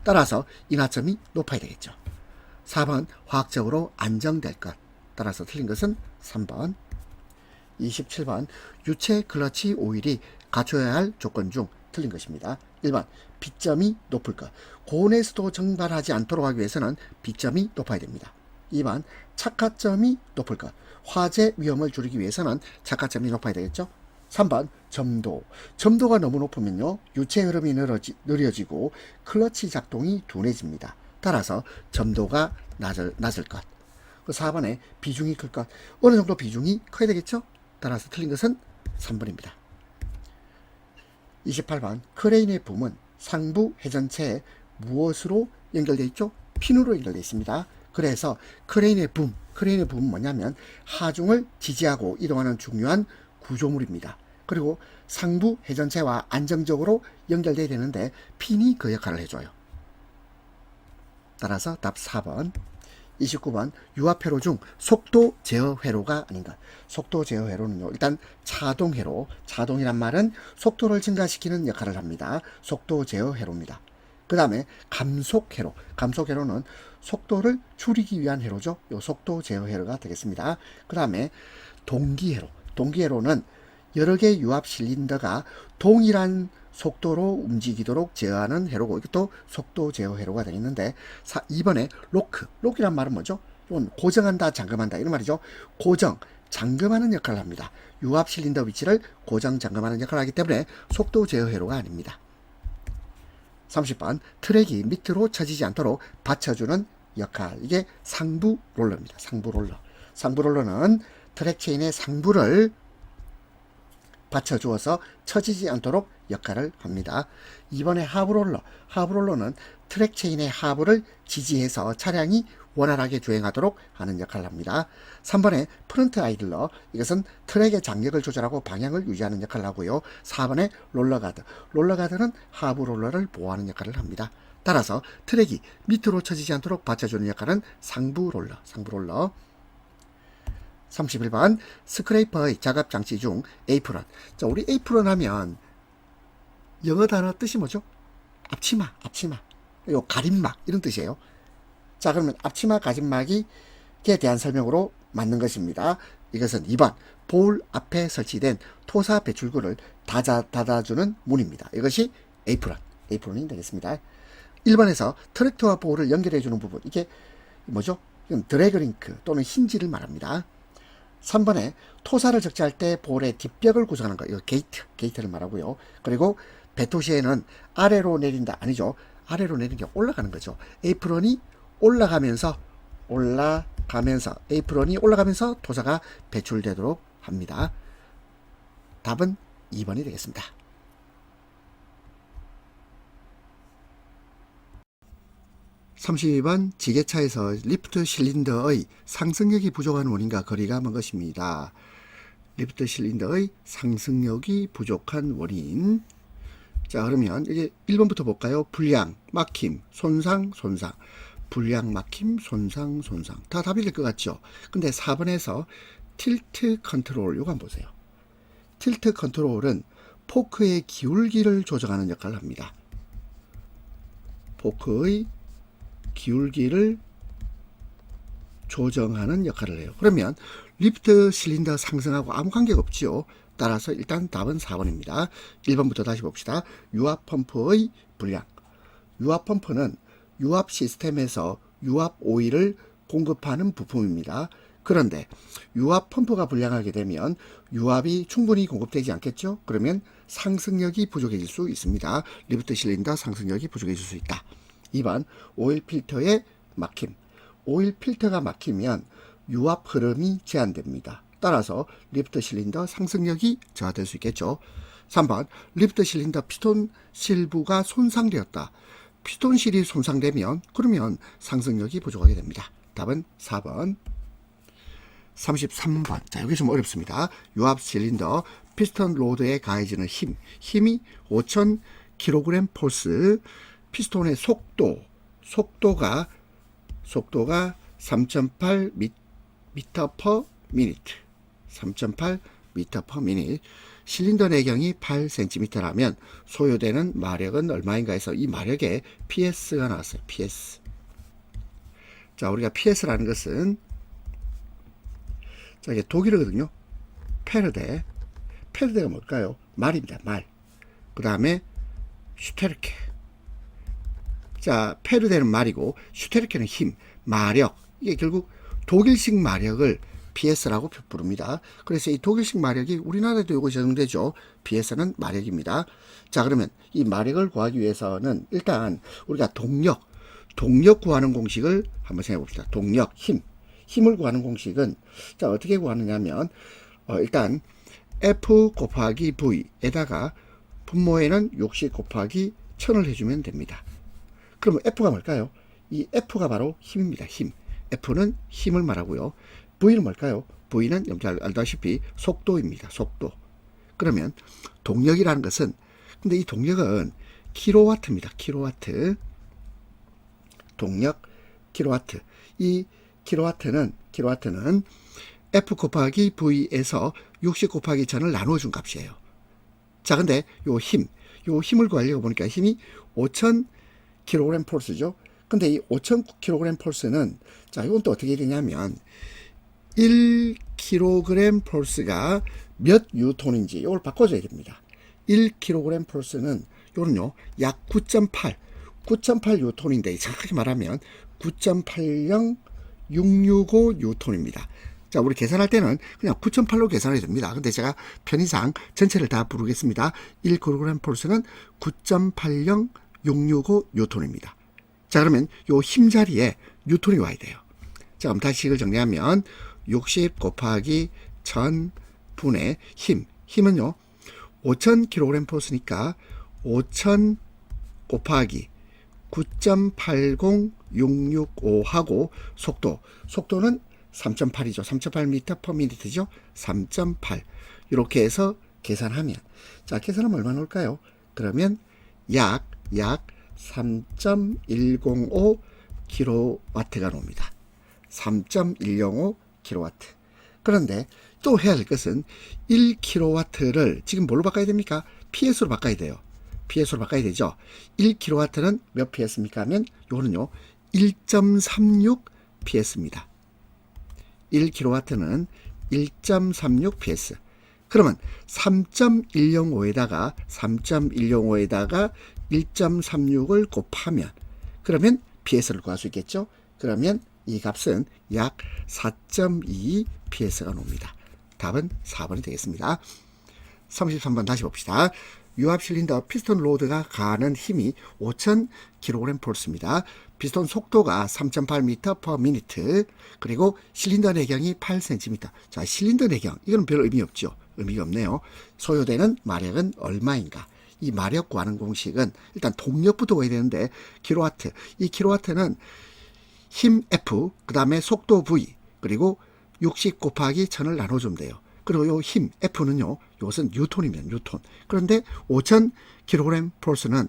따라서 인화점이 높아야 되겠죠. 4번, 화학적으로 안정될 것. 따라서 틀린 것은 3번. 27번 유체 클러치 오일이 갖춰야 할 조건 중 틀린 것입니다. 1번 비점이 높을 것. 고온에서도 증발하지 않도록 하기 위해서는 비점이 높아야 됩니다. 2번 착화점이 높을 것. 화재 위험을 줄이기 위해서는 착화점이 높아야 되겠죠. 3번 점도. 점도가 너무 높으면요, 유체 흐름이 느려지고 클러치 작동이 둔해집니다. 따라서 점도가 낮을 것. 4번에 비중이 클 것. 어느 정도 비중이 커야 되겠죠? 따라서 틀린 것은 3번입니다. 28번 크레인의 붐은 상부 회전체에 무엇으로 연결되어 있죠? 핀으로 연결되어 있습니다. 그래서 크레인의 붐은 뭐냐면 하중을 지지하고 이동하는 중요한 구조물입니다. 그리고 상부 회전체와 안정적으로 연결되어야 되는데 핀이 그 역할을 해줘요. 따라서 답 4번. 29번 유압회로 중 속도 제어 회로가 아닌가. 속도 제어 회로는요, 일단 차동회로, 차동이란 말은 속도를 증가시키는 역할을 합니다. 속도 제어 회로입니다. 그 다음에 감속회로, 감속회로는 속도를 줄이기 위한 회로죠. 요 속도 제어 회로가 되겠습니다. 그 다음에 동기회로, 동기회로는 여러 개의 유압 실린더가 동일한 속도로 움직이도록 제어하는 회로고, 이것도 속도 제어 회로가 되겠는데, 2번에 록이란 말은 뭐죠? 고정한다, 잠금한다 이런 말이죠. 고정, 잠금하는 역할을 합니다. 유압 실린더 위치를 고정, 잠금하는 역할을 하기 때문에 속도 제어 회로가 아닙니다. 30번 트랙이 밑으로 처지지 않도록 받쳐주는 역할, 이게 상부 롤러입니다. 상부 롤러. 상부 롤러는 트랙 체인의 상부를 받쳐주어서 처지지 않도록 역할을 합니다. 2번에 하부롤러. 하부롤러는 트랙 체인의 하부를 지지해서 차량이 원활하게 주행하도록 하는 역할을 합니다. 3번에 프론트 아이들러. 이것은 트랙의 장력을 조절하고 방향을 유지하는 역할을 하고요. 4번에 롤러가드. 롤러가드는 하부롤러를 보호하는 역할을 합니다. 따라서 트랙이 밑으로 처지지 않도록 받쳐주는 역할은 상부롤러. 31번 스크레이퍼의 작업장치 중 에이프런. 자, 우리 에이프런 하면 영어 단어 뜻이 뭐죠? 앞치마, 요 가림막 이런 뜻이에요. 자, 그러면 앞치마 가림막에 대한 설명으로 맞는 것입니다. 이것은 2번 볼 앞에 설치된 토사 배출구를 닫아주는 문입니다. 이것이 에이프런이 되겠습니다. 1번에서 트랙터와 볼을 연결해주는 부분, 이게 뭐죠? 이건 드래그링크 또는 힌지를 말합니다. 3번에 토사를 적재할 때 볼의 뒷벽을 구성하는 거, 이거 게이트를 말하고요. 그리고 배토시에는 아래로 내린다, 아니죠. 아래로 내리는 게 올라가는 거죠. 에이프런이 올라가면서 에이프런이 올라가면서 토사가 배출되도록 합니다. 답은 2번이 되겠습니다. 32번 지게차에서 리프트 실린더의 상승력이 부족한 원인과 거리가 먼 것입니다. 리프트 실린더의 상승력이 부족한 원인. 자, 그러면 이게 1번부터 볼까요? 불량, 막힘, 손상. 불량, 막힘, 손상. 다 답이 될 것 같죠? 근데 4번에서 틸트 컨트롤, 요거 한번 보세요. 틸트 컨트롤은 포크의 기울기를 조정하는 역할을 합니다. 포크의 기울기를 조정하는 역할을 해요. 그러면 리프트 실린더 상승하고 아무 관계가 없죠. 따라서 일단 답은 4번입니다. 1번부터 다시 봅시다. 유압 펌프의 불량. 유압 펌프는 유압 시스템에서 유압 오일을 공급하는 부품입니다. 그런데 유압 펌프가 불량하게 되면 유압이 충분히 공급되지 않겠죠? 그러면 상승력이 부족해질 수 있습니다. 리프트 실린더 상승력이 부족해질 수 있다. 2번 오일 필터의 막힘. 오일 필터가 막히면 유압 흐름이 제한됩니다. 따라서 리프트 실린더 상승력이 저하될 수 있겠죠. 3번 리프트 실린더 피스톤 실부가 손상되었다. 피스톤실이 손상되면 그러면 상승력이 부족하게 됩니다. 답은 4번. 33번. 자, 여기 좀 어렵습니다. 유압 실린더 피스톤 로드에 가해지는 힘이 5,000kg 포스. 피스톤의 속도가 3.8 m/min. 3.8 m/min. 실린더 내경이 8cm라면 소요되는 마력은 얼마인가 해서 이 마력에 PS가 나왔어요. PS. 자, 우리가 PS라는 것은 자, 이게 독일어거든요. 페르데가 뭘까요? 말입니다. 말. 그 다음에 슈테르케. 자, 페르데는 말이고 슈테르케는 힘, 마력. 이게 결국 독일식 마력을 PS라고 부릅니다. 그래서 이 독일식 마력이 우리나라에도 이거 적용되죠. PS는 마력입니다. 자, 그러면 이 마력을 구하기 위해서는 일단 우리가 동력 구하는 공식을 한번 생각해 봅시다. 동력, 힘을 구하는 공식은 자, 어떻게 구하느냐면 일단 F 곱하기 V에다가 분모에는 60 곱하기 1000을 해주면 됩니다. 그러면 F가 뭘까요? 이 F가 바로 힘입니다. 힘. F는 힘을 말하고요. V는 뭘까요? V는 여러분 알다시피 속도입니다. 속도. 그러면 동력이라는 것은 근데 이 동력은 킬로와트입니다. 킬로와트. 동력 킬로와트. 이 킬로와트는 F 곱하기 V에서 60 곱하기 1000을 나눠준 값이에요. 자, 근데 요 힘을 구하려고 보니까 힘이 5000kg 폴스죠. 근데 이 5000kg 폴스는 자, 이건 또 어떻게 되냐면 1kg 폴스가 몇 뉴턴인지 이걸 바꿔줘야 됩니다. 1kg 폴스는 요는요 약 9.8 뉴턴인데 정확하게 말하면 9.80665 뉴턴입니다. 자, 우리 계산할 때는 그냥 9.8로 계산해야 됩니다. 근데 제가 편의상 전체를 다 부르겠습니다. 1kg 폴스는 9.80665 뉴턴입니다. 자, 그러면 요 힘 자리에 뉴턴이 와야 돼요. 자, 그럼 다시 식을 정리하면 60 곱하기 1000 분의 힘은요 5000kg 폴스니까 5000 곱하기 9.80665 하고 속도는 3.8이죠. 3.8m/m죠. 3.8 이렇게 해서 계산하면 자, 계산하면 얼마 나올까요? 그러면 약 3.105kW가 나옵니다. 3.105kW. 그런데 또 해야 할 것은 1kW를 지금 뭘로 바꿔야 됩니까? PS로 바꿔야 돼요. PS로 바꿔야 되죠. 1kW는 몇 PS입니까? 하면 요거는요 1.36 PS입니다. 1kW는 1.36 PS. 그러면 3.105에다가 1.36을 곱하면 그러면 PS를 구할 수 있겠죠. 그러면 이 값은 약 4.2 PS가 나옵니다. 답은 4번이 되겠습니다. 33번 다시 봅시다. 유압 실린더 피스톤 로드가 가하는 힘이 5000kg 폴스입니다. 피스톤 속도가 3.8m/min 그리고 실린더 내경이 8cm. 자, 실린더 내경 이건 별 의미 없죠. 의미가 없네요. 소요되는 마력은 얼마인가? 이 마력 구하는 공식은 일단 동력부터 구해야 되는데 킬로와트. 이 킬로와트는 힘 F 그 다음에 속도 V 그리고 60 곱하기 1000을 나눠주면 돼요. 그리고 요 힘 F는요 이것은 뉴턴이면 뉴턴. 그런데 5000kg 폴스는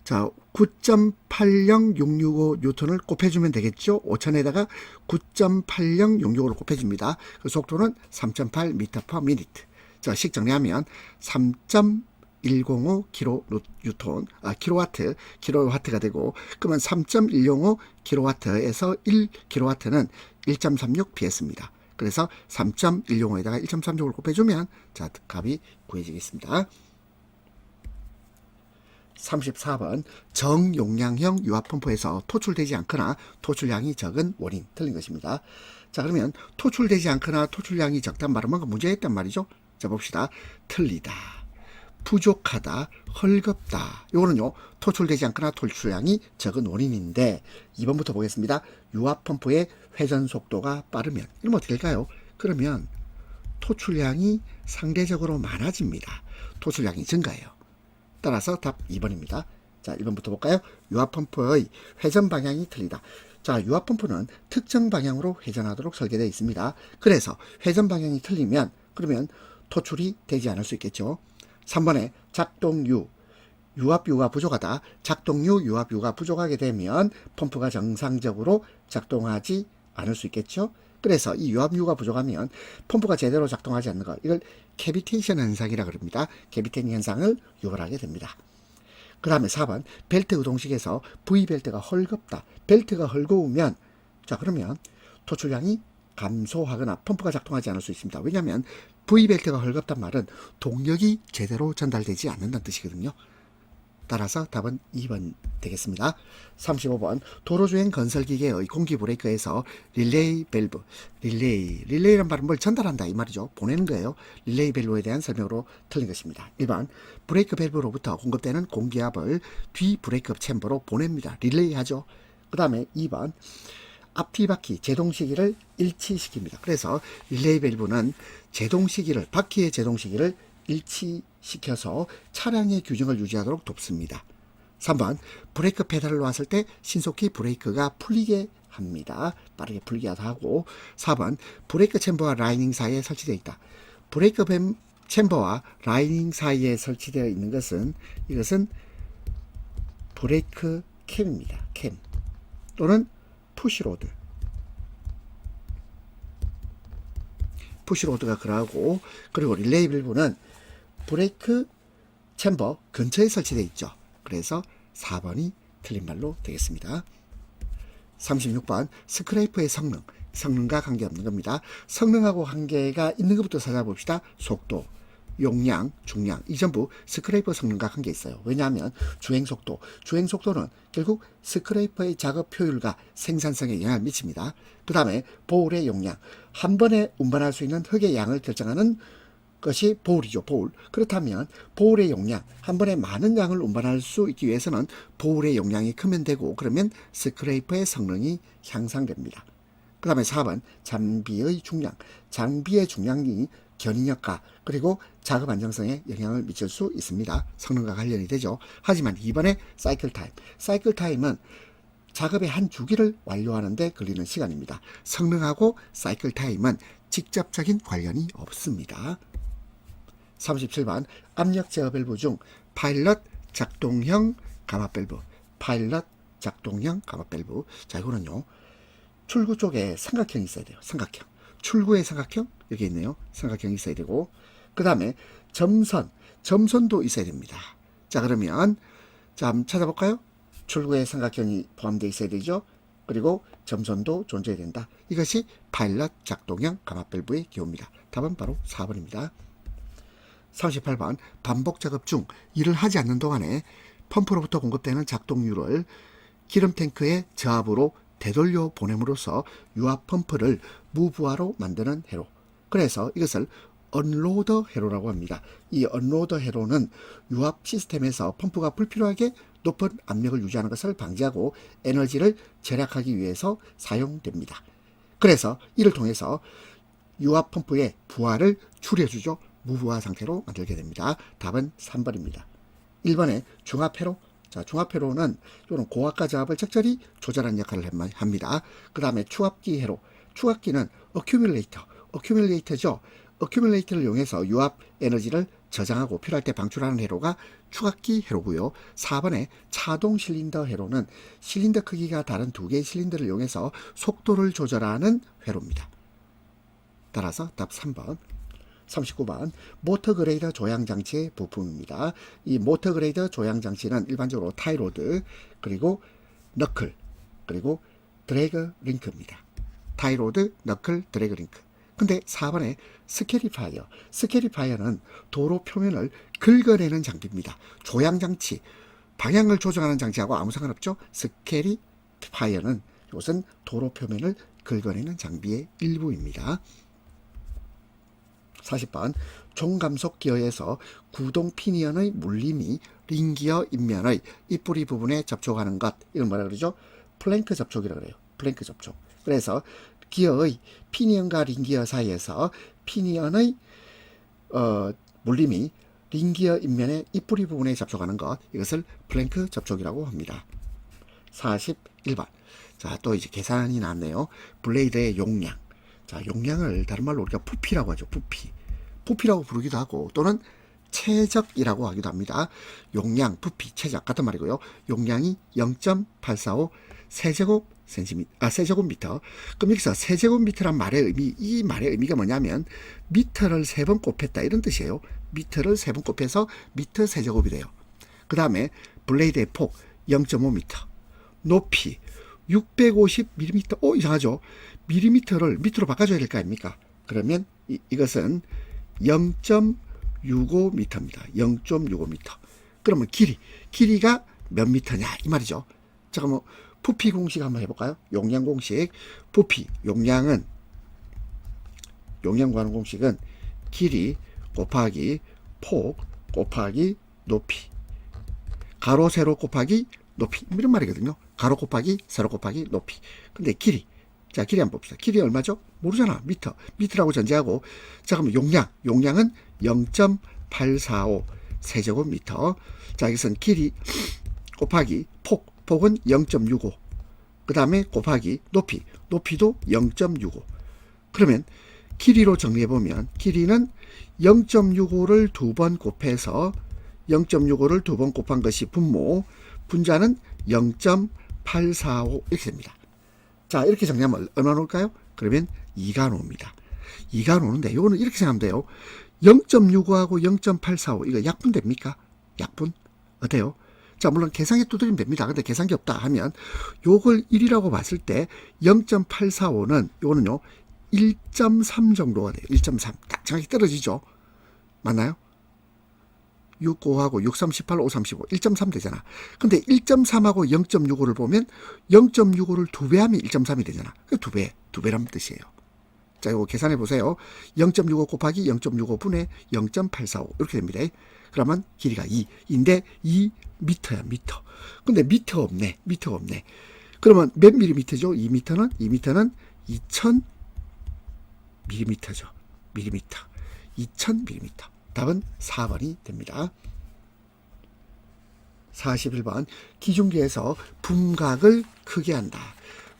자 9.80665 뉴턴을 곱해주면 되겠죠. 5000에다가 9.80665를 곱해줍니다. 그 속도는 3.8m/min. 자, 식 정리하면 3.105 킬로와트가 되고 그러면 3.105 킬로와트에서 1킬로와트는 1.36 PS입니다. 그래서 3.105에다가 1.36을 곱해주면 자, 값이 구해지겠습니다. 34번 정용량형 유압펌프에서 토출되지 않거나 토출량이 적은 원인 틀린 것입니다. 자, 그러면 토출되지 않거나 토출량이 적단 말은 뭔가 문제가 있단 말이죠. 자, 봅시다. 틀리다, 부족하다, 헐겁다. 요거는요 토출되지 않거나 토출량이 적은 원인인데 2번부터 보겠습니다. 유압펌프의 회전 속도가 빠르면 이러면 어떻게 될까요? 그러면 토출량이 상대적으로 많아집니다. 토출량이 증가해요. 따라서 답 2번입니다. 자, 1번부터 볼까요? 유압펌프의 회전 방향이 틀리다. 자, 유압펌프는 특정 방향으로 회전하도록 설계되어 있습니다. 그래서 회전 방향이 틀리면 그러면 토출이 되지 않을 수 있겠죠. 3번에 작동유, 유압유가 부족하다. 작동유, 유압유가 부족하게 되면 펌프가 정상적으로 작동하지 않을 수 있겠죠. 그래서 이 유압유가 부족하면 펌프가 제대로 작동하지 않는 것, 이걸 캐비테이션 현상이라고 합니다. 캐비테이션 현상을 유발하게 됩니다. 그 다음에 4번 벨트 우동식에서 V벨트가 헐겁다. 벨트가 헐거우면 자, 그러면 토출량이 감소하거나 펌프가 작동하지 않을 수 있습니다. 왜냐하면 V벨트가 헐겁단 말은 동력이 제대로 전달되지 않는다는 뜻이거든요. 따라서 답은 2번 되겠습니다. 35번 도로주행 건설기계의 공기 브레이크에서 릴레이 밸브, 릴레이란 말은 뭘 전달한다 이 말이죠. 보내는 거예요. 릴레이 밸브에 대한 설명으로 틀린 것입니다. 1번 브레이크 밸브로부터 공급되는 공기압을 뒤 브레이크 챔버로 보냅니다. 릴레이 하죠. 그 다음에 2번 앞뒤바퀴 제동시기를 일치시킵니다. 그래서 릴레이 밸브는 바퀴의 제동시기를 일치시켜서 차량의 균형을 유지하도록 돕습니다. 3번 브레이크 페달을 놓았을 때 신속히 브레이크가 풀리게 합니다. 빠르게 풀리게 하고 4번 브레이크 챔버와 라이닝 사이에 설치되어 있다. 브레이크 챔버와 라이닝 사이에 설치되어 있는 것은 이것은 브레이크 캠입니다. 캠 또는 푸시로드. 푸시로드가 그러하고 그리고 릴레이 밸브는 브레이크 챔버 근처에 설치되어 있죠. 그래서 4번이 틀린 말로 되겠습니다. 36번 스크래이퍼의 성능과 관계없는 겁니다. 성능하고 관계가 있는 것부터 찾아봅시다. 속도, 용량, 중량 이 전부 스크래이퍼 성능과 관계 있어요. 왜냐하면 주행속도는 결국 스크래이퍼의 작업 효율과 생산성에 영향을 미칩니다. 그 다음에 보울의 용량, 한 번에 운반할 수 있는 흙의 양을 결정하는 것이 보울이죠. 보울. 그렇다면 보울의 용량, 한 번에 많은 양을 운반할 수 있기 위해서는 보울의 용량이 크면 되고 그러면 스크래이퍼의 성능이 향상됩니다. 그 다음에 4번 장비의 중량이 견인력과 그리고 작업 안정성에 영향을 미칠 수 있습니다. 성능과 관련이 되죠. 하지만 이번에 사이클 타임은 작업의 한 주기를 완료하는 데 걸리는 시간입니다. 성능하고 사이클 타임은 직접적인 관련이 없습니다. 37번 압력 제어 밸브 중 파일럿 작동형 가마 밸브. 자, 이거는요. 출구 쪽에 삼각형이 있어야 돼요. 삼각형. 출구의 삼각형 여기 있네요. 삼각형이 있어야 되고 그 다음에 점선도 있어야 됩니다. 자, 그러면 자, 한번 찾아볼까요? 출구에 삼각형이 포함되어 있어야 되죠. 그리고 점선도 존재해야 된다. 이것이 파일럿 작동형 가마 밸브의 기호입니다. 답은 바로 4번입니다. 38번 반복 작업 중 일을 하지 않는 동안에 펌프로부터 공급되는 작동유를 기름 탱크의 저압으로 되돌려 보냄으로써 유압 펌프를 무부하로 만드는 회로. 그래서 이것을 언로더 회로라고 합니다. 이 언로더 회로는 유압 시스템에서 펌프가 불필요하게 높은 압력을 유지하는 것을 방지하고 에너지를 절약하기 위해서 사용됩니다. 그래서 이를 통해서 유압 펌프의 부하를 줄여주죠. 무부하 상태로 만들게 됩니다. 답은 3번입니다. 1번에 중압회로. 자, 중압회로는 이런 고압과 저압을 적절히 조절하는 역할을 합니다. 그 다음에 추압기 회로. 추압기는 어큐뮬레이터죠. 어큐뮬레이터를 이용해서 유압 에너지를 저장하고 필요할 때 방출하는 회로가 추압기 회로고요. 4번에 차동 실린더 회로는 실린더 크기가 다른 두 개의 실린더를 이용해서 속도를 조절하는 회로입니다. 따라서 답 3번. 39번 모터 그레이더 조향 장치의 부품입니다. 이 모터 그레이더 조향 장치는 일반적으로 타이로드 그리고 너클 그리고 드래그 링크입니다. 타이로드, 너클, 드래그 링크. 근데 4번에 스캐리파이어는 도로 표면을 긁어내는 장비입니다. 조향 장치, 방향을 조정하는 장치하고 아무 상관없죠. 스캐리파이어는 이것은 도로 표면을 긁어내는 장비의 일부입니다. 40번 종감속 기어에서 구동 피니언의 물림이 링기어 인면의 입뿌리 부분에 접촉하는 것, 이걸 뭐라 그러죠? 플랭크 접촉이라고 그래요. 플랭크 접촉. 그래서 기어의 피니언과 링기어 사이에서 피니언의 물림이 링기어 인면의 입뿌리 부분에 접촉하는 것, 이것을 플랭크 접촉이라고 합니다. 41번. 자, 또 이제 계산이 나왔네요. 블레이드의 용량. 자, 용량을 다른 말로 우리가 부피라고 하죠. 부피라고 부르기도 하고 또는 최적이라고 하기도 합니다. 용량, 부피, 최적 같은 말이고요. 용량이 0.845 세제곱미터. 그럼 여기서 세제곱미터란 말의 의미, 이 말의 의미가 뭐냐면 미터를 3번 곱했다 이런 뜻이에요. 미터를 3번 곱해서 미터 세제곱이 돼요. 그 다음에 블레이드의 폭 0.5미터, 높이 650mm. 이상하죠? 밀리미터를 미터로 바꿔줘야 될 거 아닙니까? 그러면 이것은 0.65m입니다. 0.65m. 그러면 길이가 몇 미터냐 이 말이죠. 자, 그럼 부피 공식 한번 해볼까요? 용량 공식. 부피 용량 구하는 공식은 길이 곱하기 폭 곱하기 높이, 가로 세로 곱하기 높이, 이런 말이거든요. 가로 곱하기 세로 곱하기 높이. 근데 길이, 자, 길이 한번 봅시다. 길이 얼마죠? 모르잖아. 미터라고 전제하고. 자, 그럼 용량은 0.845 세제곱미터. 자, 여기서는 길이 곱하기 폭은 0.65, 그 다음에 곱하기 높이도 0.65. 그러면 길이로 정리해보면 길이는 0.65를 두 번 곱해서 0.65를 두 번 곱한 것이 분모, 분자는 0.845 이렇게 됩니다. 자, 이렇게 정리하면 얼마 나올까요? 그러면 2가 나옵니다. 2가 나오는데 이거는 이렇게 생각하면 돼요. 0.65하고 0.845 이거 약분 됩니까? 약분? 어때요? 자, 물론 계산기 두드리면 됩니다. 근데 계산기 없다 하면 요걸 1이라고 봤을 때 0.845는 요거는요 1.3 정도가 돼요. 1.3 딱 정확히 떨어지죠. 맞나요? 6, 5하고 6, 3, 18, 5, 35 1.3 되잖아. 근데 1.3하고 0.65를 보면 0.65를 2배 하면 1.3이 되잖아. 그 2배라는 뜻이에요. 자, 이거 계산해 보세요. 0.65 곱하기 0.65분의 0.845 이렇게 됩니다. 그러면 길이가 2인데 2미터야, 미터. 근데 미터가 없네. 그러면 몇 밀리미터죠? 2미터는 2000 밀리미터죠. 밀리미터. 2000 밀리미터. 답은 4번이 됩니다. 41번. 기중기에서 붐각을 크게 한다.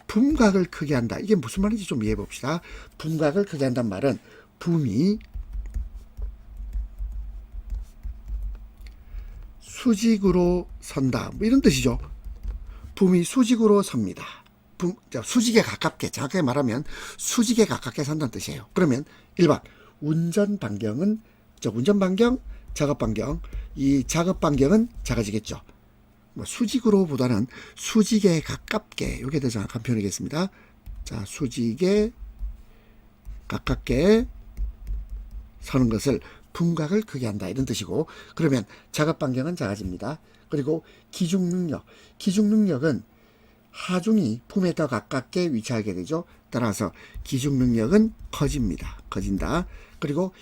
붐각을 크게 한다. 이게 무슨 말인지 좀 이해해 봅시다. 붐각을 크게 한다는 말은 붐이 수직으로 선다, 뭐 이런 뜻이죠. 붐이 수직으로 섭니다. 수직에 가깝게, 정확하게 말하면 수직에 가깝게 선다는 뜻이에요. 그러면 1번 운전 반경은 운전 반경, 작업 반경, 이 작업 반경은 작아지겠죠. 뭐 수직으로보다는 수직에 가깝게, 이게 더 정확한 표현이겠습니다. 자, 수직에 가깝게 서는 것을 붐각을 크게 한다 이런 뜻이고, 그러면 작업 반경은 작아집니다. 그리고 기중 능력은 하중이 붐에 더 가깝게 위치하게 되죠. 따라서 기중 능력은 커진다. 그리고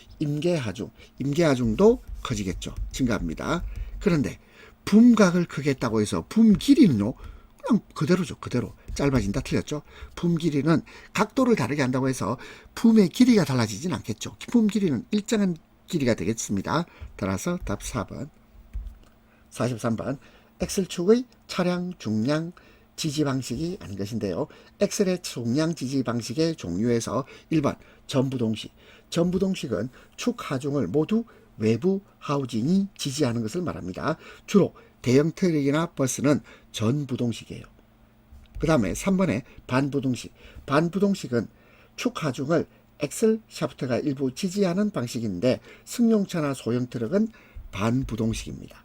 임계하중도 커지겠죠. 증가합니다. 그런데 붐각을 크게 했다고 해서 붐 길이는요 그냥 그대로죠. 그대로 짧아진다. 틀렸죠. 붐 길이는 각도를 다르게 한다고 해서 붐의 길이가 달라지진 않겠죠. 붐 길이는 일정한 길이가 되겠습니다. 따라서 답 4번. 43번. 엑셀축의 차량 중량 지지 방식이 아닌 것인데요. 엑셀의 중량 지지 방식의 종류에서 1번 전부동식은 축 하중을 모두 외부 하우징이 지지하는 것을 말합니다. 주로 대형 트럭이나 버스는 전부동식이에요. 그 다음에 3번에 반부동식은 축 하중을 엑셀 샤프트가 일부 지지하는 방식인데 승용차나 소형 트럭은 반부동식입니다.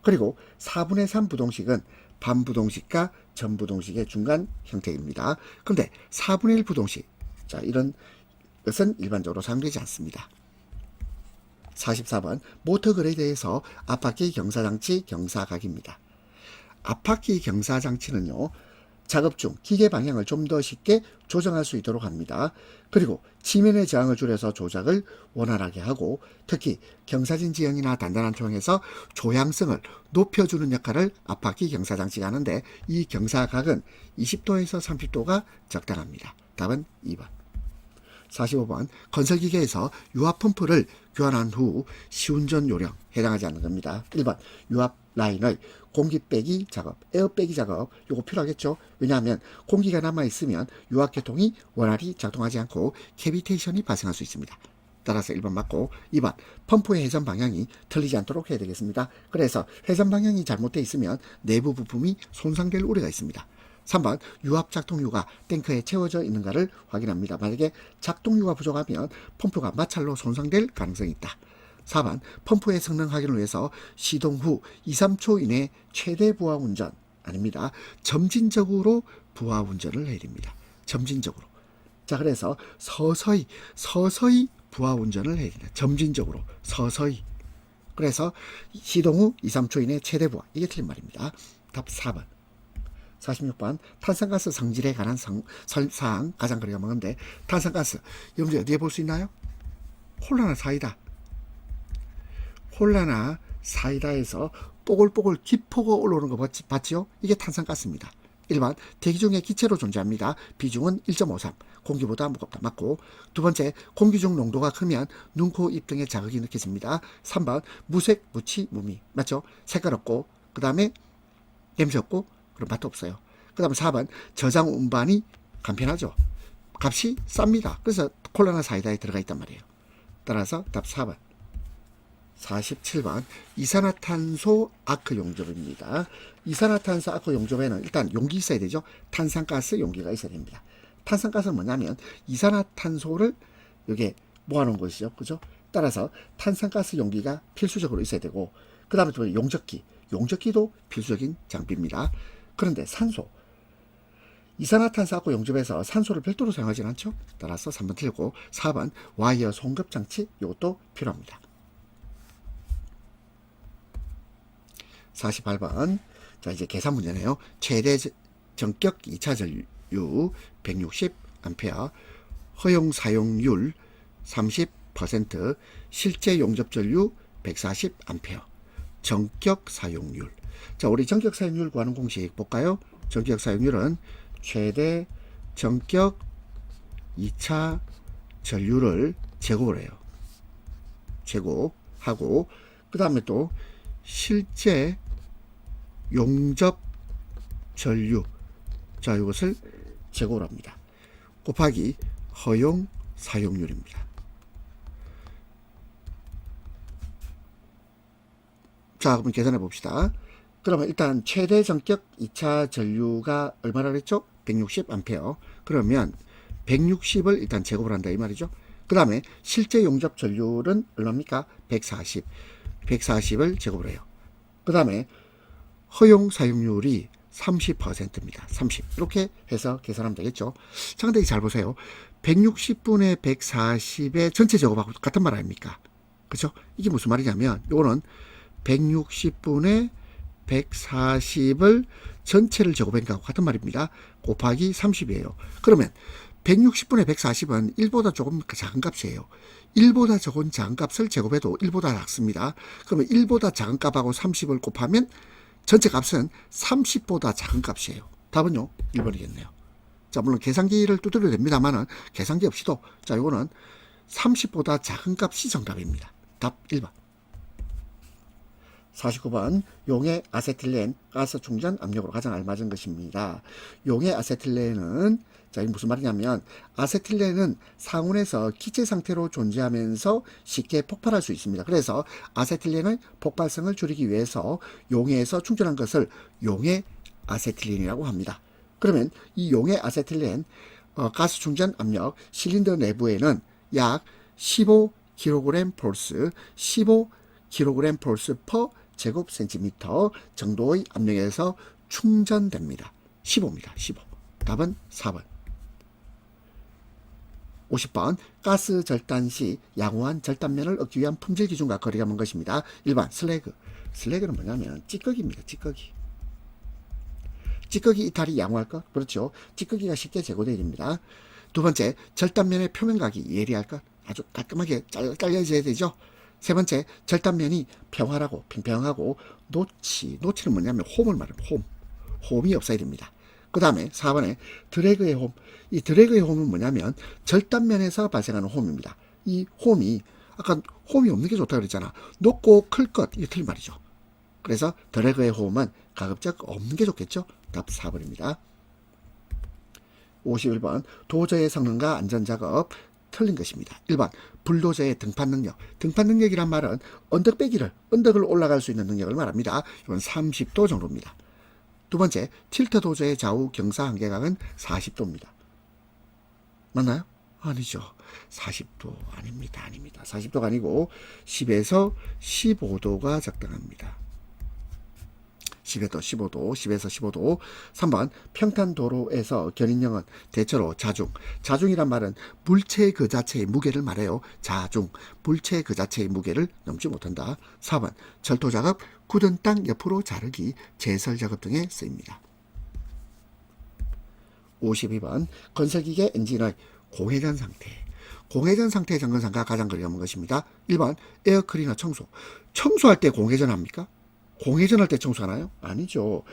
그리고 4분의 3 부동식은 반부동식과 전부동식의 중간 형태입니다. 그런데 4분의 1 부동식, 자, 이런 것은 일반적으로 사용되지 않습니다. 44번 모터 그레이드에서 앞바퀴 경사장치 경사각입니다. 앞바퀴 경사장치는요 작업 중 기계 방향을 좀 더 쉽게 조정할 수 있도록 합니다. 그리고 지면의 저항을 줄여서 조작을 원활하게 하고, 특히 경사진 지형이나 단단한 조형에서 조향성을 높여주는 역할을 앞바퀴 경사장치가 하는데, 이 경사각은 20도에서 30도가 적당합니다. 답은 2번. 45번 건설기계에서 유압 펌프를 교환한 후 시운전 요령 해당하지 않는 겁니다. 1번 유압 라인의 공기 빼기 작업, 에어 빼기 작업, 요거 필요하겠죠. 왜냐하면 공기가 남아있으면 유압계통이 원활히 작동하지 않고 캐비테이션이 발생할 수 있습니다. 따라서 1번 맞고, 2번 펌프의 회전 방향이 틀리지 않도록 해야 되겠습니다. 그래서 회전 방향이 잘못되어 있으면 내부 부품이 손상될 우려가 있습니다. 3번 유압 작동유가 탱크에 채워져 있는가를 확인합니다. 만약에 작동유가 부족하면 펌프가 마찰로 손상될 가능성이 있다. 4번 펌프의 성능 확인을 위해서 시동 후 2, 3초 이내 최대 부하 운전 아닙니다. 점진적으로 부하 운전을 해야 됩니다. 점진적으로. 자, 그래서 서서히 부하 운전을 해야 됩니다. 점진적으로 서서히. 그래서 시동 후 2, 3초 이내 최대 부하. 이게 틀린 말입니다. 답 4번. 46번 탄산가스 성질에 관한 사항 가장 거리가 먼데 탄산가스 여러분들 어디에 볼 수 있나요? 콜라나 사이다. 콜라나 사이다에서 뽀글뽀글 기포가 올라오는 거 봤지요? 이게 탄산가스입니다. 1번 대기 중에 기체로 존재합니다. 비중은 1.53 공기보다 무겁다. 맞고 두 번째 공기 중 농도가 크면 눈, 코, 입 등의 자극이 느껴집니다. 3번 무색, 무치, 무미. 맞죠? 색깔 없고 그 다음에 냄새 없고 그런 맛도 없어요. 그 다음에 4번 저장 운반이 간편하죠. 값이 쌉니다. 그래서 콜라나 사이다에 들어가 있단 말이에요. 따라서 답 4번. 47번 이산화탄소 아크 용접입니다. 이산화탄소 아크 용접에는 일단 용기 있어야 되죠. 탄산가스 용기가 있어야 됩니다. 탄산가스는 뭐냐면 이산화탄소를 여기에 모아놓은 것이죠. 그죠? 따라서 탄산가스 용기가 필수적으로 있어야 되고 그 다음에 또 용접기. 용접기도 필수적인 장비입니다. 그런데 산소. 이산화탄소 아크 용접에서 산소를 별도로 사용하지는 않죠. 따라서 3번 틀리고 4번 와이어 송급장치 이것도 필요합니다. 48번. 자, 이제 계산 문제네요. 최대 전격 2차 전류 160A, 허용 사용률 30%, 실제 용접 전류 140A, 전격 사용률. 자, 우리 전격 사용률 구하는 공식 볼까요? 전격 사용률은 최대 전격 2차 전류를 제곱을 해요. 제곱하고 그 다음에 또 실제 용접 전류, 자 이것을 제곱을 합니다. 곱하기 허용 사용률입니다. 자, 그럼 계산해 봅시다. 그러면 일단 최대 전격 2차 전류가 얼마나 그랬죠? 160A. 그러면 160을 일단 제곱을 한다 이 말이죠. 그 다음에 실제 용접 전류는 얼마입니까? 140. 140을 제곱을 해요. 그 다음에 허용 사용률이 30%입니다. 30. 이렇게 해서 계산하면 되겠죠. 자, 근데 잘 보세요. 160분의 140의 전체 제곱하고 같은 말 아닙니까? 그렇죠? 이게 무슨 말이냐면 이거는 160분의 140을 전체를 제곱하니까 같은 말입니다. 곱하기 30이에요. 그러면 160분의 140은 1보다 조금 작은 값이에요. 1보다 작은 값을 제곱해도 1보다 작습니다. 그러면 1보다 작은 값하고 30을 곱하면 전체 값은 30보다 작은 값이에요. 답은요 1번이겠네요. 자, 물론 계산기를 두드려도 됩니다만은 계산기 없이도 자, 이거는 30보다 작은 값이 정답입니다. 답 1번. 49번 용해 아세틸렌 가스 충전 압력으로 가장 알맞은 것입니다. 용해 아세틸렌은 자, 이게 무슨 말이냐면 아세틸렌은 상온에서 기체 상태로 존재하면서 쉽게 폭발할 수 있습니다. 그래서 아세틸렌의 폭발성을 줄이기 위해서 용해에서 충전한 것을 용해 아세틸렌이라고 합니다. 그러면 이 용해 아세틸렌 가스 충전 압력 실린더 내부에는 약 15kg 폴스 15kg 폴스 per 제곱센티미터 정도의 압력에서 충전됩니다. 15입니다. 15. 답은 4번. 50번 가스 절단 시 양호한 절단면을 얻기 위한 품질 기준과 거리가 먼 것입니다. 1번 슬래그. 슬래그는 뭐냐면 찌꺼기입니다. 찌꺼기. 찌꺼기 이탈이 양호할 것. 그렇죠. 찌꺼기가 쉽게 제거되어야 됩니다. 두 번째 절단면의 표면각이 예리할 것. 아주 깔끔하게 잘려져야 되죠. 세 번째 절단면이 평활하고 평평하고 노치는 뭐냐면 홈을 말합니다. 홈이 없어야 됩니다. 그 다음에 4번에 드래그의 홈. 이 드래그의 홈은 뭐냐면 절단면에서 발생하는 홈입니다. 이 홈이 아까 홈이 없는 게 좋다고 그랬잖아. 높고 클 것. 이게 틀린 말이죠. 그래서 드래그의 홈은 가급적 없는 게 좋겠죠. 답 4번입니다. 51번 도저의 성능과 안전작업 틀린 것입니다. 1번 불도저의 등판 능력. 등판 능력이란 말은 언덕을 올라갈 수 있는 능력을 말합니다. 이건 30도 정도입니다. 두 번째 틸트 도저의 좌우 경사 한계각은 40도입니다. 맞나요? 아니죠. 40도 아닙니다. 40도가 아니고 10에서 15도가 적당합니다. 10에서 15도, 10에서 15도. 3번 평탄도로에서 견인형은 대체로 자중이란 말은 물체 그 자체의 무게를 말해요. 자중, 물체 그 자체의 무게를 넘지 못한다. 4번 철토작업, 굳은 땅 옆으로 자르기, 제설작업 등에 쓰입니다. 52번 건설기계 엔진의 공회전 상태. 공회전 상태 점검상과 가장 거리가 먼 것입니다. 1번 에어클리너 청소. 청소할 때 공회전 합니까? 공회전할 때 청소하나요? 아니죠.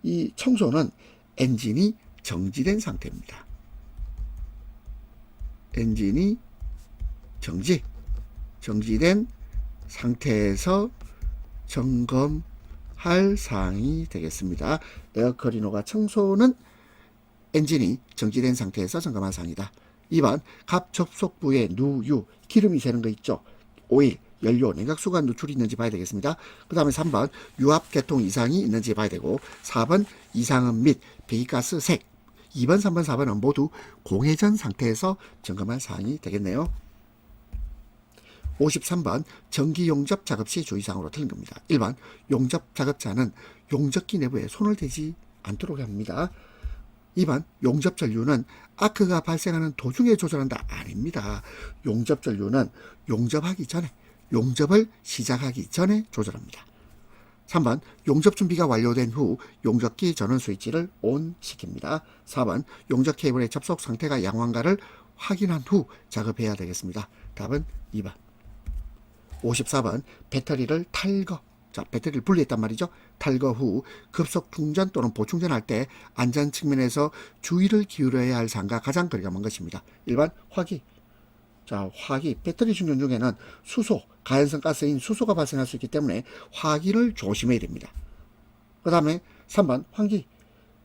이 청소는 엔진이 정지된 상태입니다. 엔진이 정지된 상태에서 점검할 사항이 되겠습니다. 에어클리너가 청소는 엔진이 정지된 상태에서 점검할 사항이다. 2번 갑 접속부에 누유, 기름이 새는 거 있죠. 오일, 연료, 냉각수가 누출이 있는지 봐야 되겠습니다. 그 다음에 3번 유압 계통 이상이 있는지 봐야 되고, 4번 이상음 및 배기가스 색. 2번, 3번, 4번은 모두 공회전 상태에서 점검할 사항이 되겠네요. 53번 전기 용접 작업 시 주의사항으로 틀린 겁니다. 1번 용접 작업자는 용접기 내부에 손을 대지 않도록 합니다. 2번 용접 전류는 아크가 발생하는 도중에 조절한다. 아닙니다. 용접 전류는 용접을 시작하기 전에 조절합니다. 3번 용접 준비가 완료된 후 용접기 전원 스위치를 ON 시킵니다. 4번 용접 케이블의 접속 상태가 양호한가를 확인한 후 작업해야 되겠습니다. 답은 2번. 54번 배터리를 탈거. 자, 배터리를 분리했단 말이죠. 탈거 후 급속 충전 또는 보충전할 때 안전 측면에서 주의를 기울여야 할 사항과 가장 거리가 먼 것입니다. 1번 화기. 자, 화기. 배터리 충전 중에는 수소, 가연성 가스인 수소가 발생할 수 있기 때문에 화기를 조심해야 됩니다. 그 다음에 3번 환기.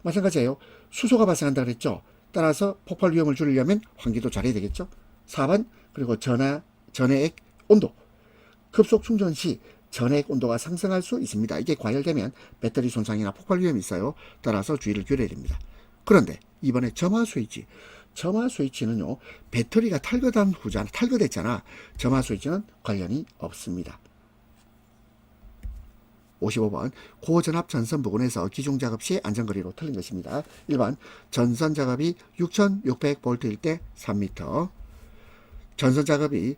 마찬가지예요. 수소가 발생한다 그랬죠. 따라서 폭발 위험을 줄이려면 환기도 잘해야 되겠죠. 4번 그리고 전해액 온도. 급속 충전 시 전해액 온도가 상승할 수 있습니다. 이게 과열되면 배터리 손상이나 폭발 위험이 있어요. 따라서 주의를 기울여야 됩니다. 그런데 이번에 점화 스위치는요, 배터리가 탈거됐잖아. 점화 스위치는 관련이 없습니다. 55번 고전압 전선 부근에서 기중 작업 시 안전거리로 틀린 것입니다. 1번 전선 작업이 6600V일 때 3m, 전선 전압이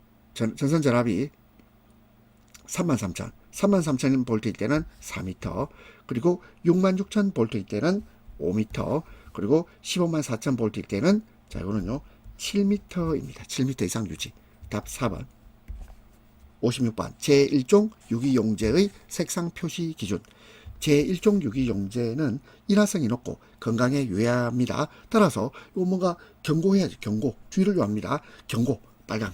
33,000V일 때는 4m, 그리고 66,000V일 때는 5m, 그리고 154,000V일 때는 자, 이거는요 7m입니다. 7m 이상 유지. 답 4번. 56번 제1종 유기용제의 색상 표시 기준. 제1종 유기용제는 인화성이 높고 건강에 유해합니다. 따라서 이거 뭔가 경고해야지. 경고. 주의를 요합니다. 경고. 빨강.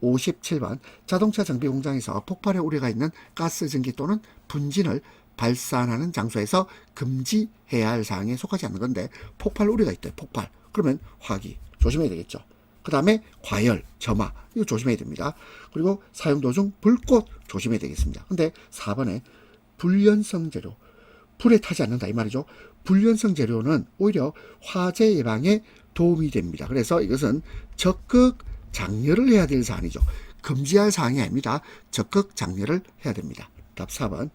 57번 자동차 정비 공장에서 폭발의 우려가 있는 가스 전기 또는 분진을 발산하는 장소에서 금지해야 할 사항에 속하지 않는 건데, 폭발 우려가 있대. 폭발. 그러면 화기 조심해야 되겠죠. 그 다음에 과열, 점화 이거 조심해야 됩니다. 그리고 사용 도중 불꽃 조심해야 되겠습니다. 근데 4번에 불연성 재료, 불에 타지 않는다 이 말이죠. 불연성 재료는 오히려 화재 예방에 도움이 됩니다. 그래서 이것은 적극 장려를 해야 될 사안이죠. 금지할 사항이 아닙니다. 적극 장려를 해야 됩니다. 답 4번.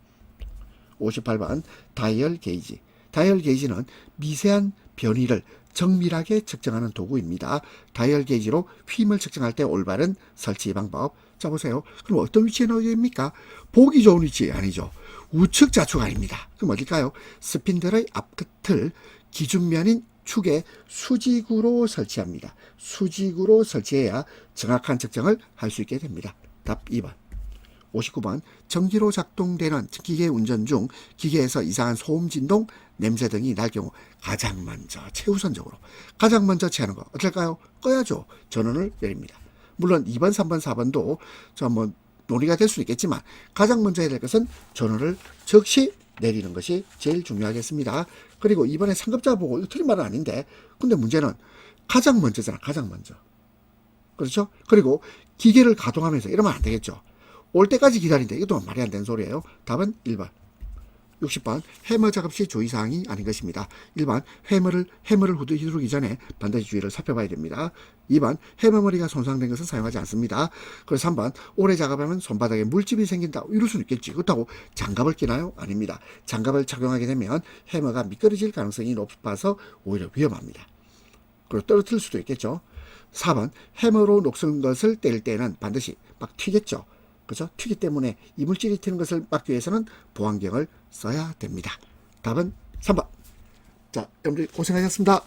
58번 다이얼 게이지. 다이얼 게이지는 미세한 변이를 정밀하게 측정하는 도구입니다. 다이얼 게이지로 휨을 측정할 때 올바른 설치 방법. 자, 보세요. 그럼 어떤 위치에 넣어야 됩니까? 보기 좋은 위치 아니죠. 우측 좌측 아닙니다. 그럼 어딜까요? 스핀들의 앞끝을 기준면인 축에 수직으로 설치합니다. 수직으로 설치해야 정확한 측정을 할 수 있게 됩니다. 답 2번. 59번 전기로 작동되는 기계 운전 중 기계에서 이상한 소음, 진동, 냄새 등이 날 경우 가장 먼저 최우선적으로 가장 먼저 체하는 거 어떨까요? 꺼야죠. 전원을 내립니다. 물론 2번, 3번, 4번도 논의가 될 수 있겠지만 가장 먼저 해야 될 것은 전원을 즉시 내리는 것이 제일 중요하겠습니다. 그리고 이번에 상급자 보고 이거 틀린 말은 아닌데, 근데 문제는 가장 먼저잖아. 가장 먼저. 그렇죠? 그리고 기계를 가동하면서 이러면 안 되겠죠. 올 때까지 기다린다. 이것도 말이 안 되는 소리예요. 답은 1번. 60번 해머 작업 시 주의사항이 아닌 것입니다. 1번 해머를 휘두르기 전에 반드시 주의를 살펴봐야 됩니다. 2번 해머머리가 손상된 것은 사용하지 않습니다. 그리고 3번 오래 작업하면 손바닥에 물집이 생긴다. 이럴 수는 있겠지. 그렇다고 장갑을 끼나요? 아닙니다. 장갑을 착용하게 되면 해머가 미끄러질 가능성이 높아서 오히려 위험합니다. 그리고 떨어뜨릴 수도 있겠죠. 4번 해머로 녹슨 것을 뗄 때는 반드시 막 튀겠죠. 그죠? 튀기 때문에 이물질이 튀는 것을 막기 위해서는 보안경을 써야 됩니다. 답은 3번. 자, 여러분들 고생하셨습니다.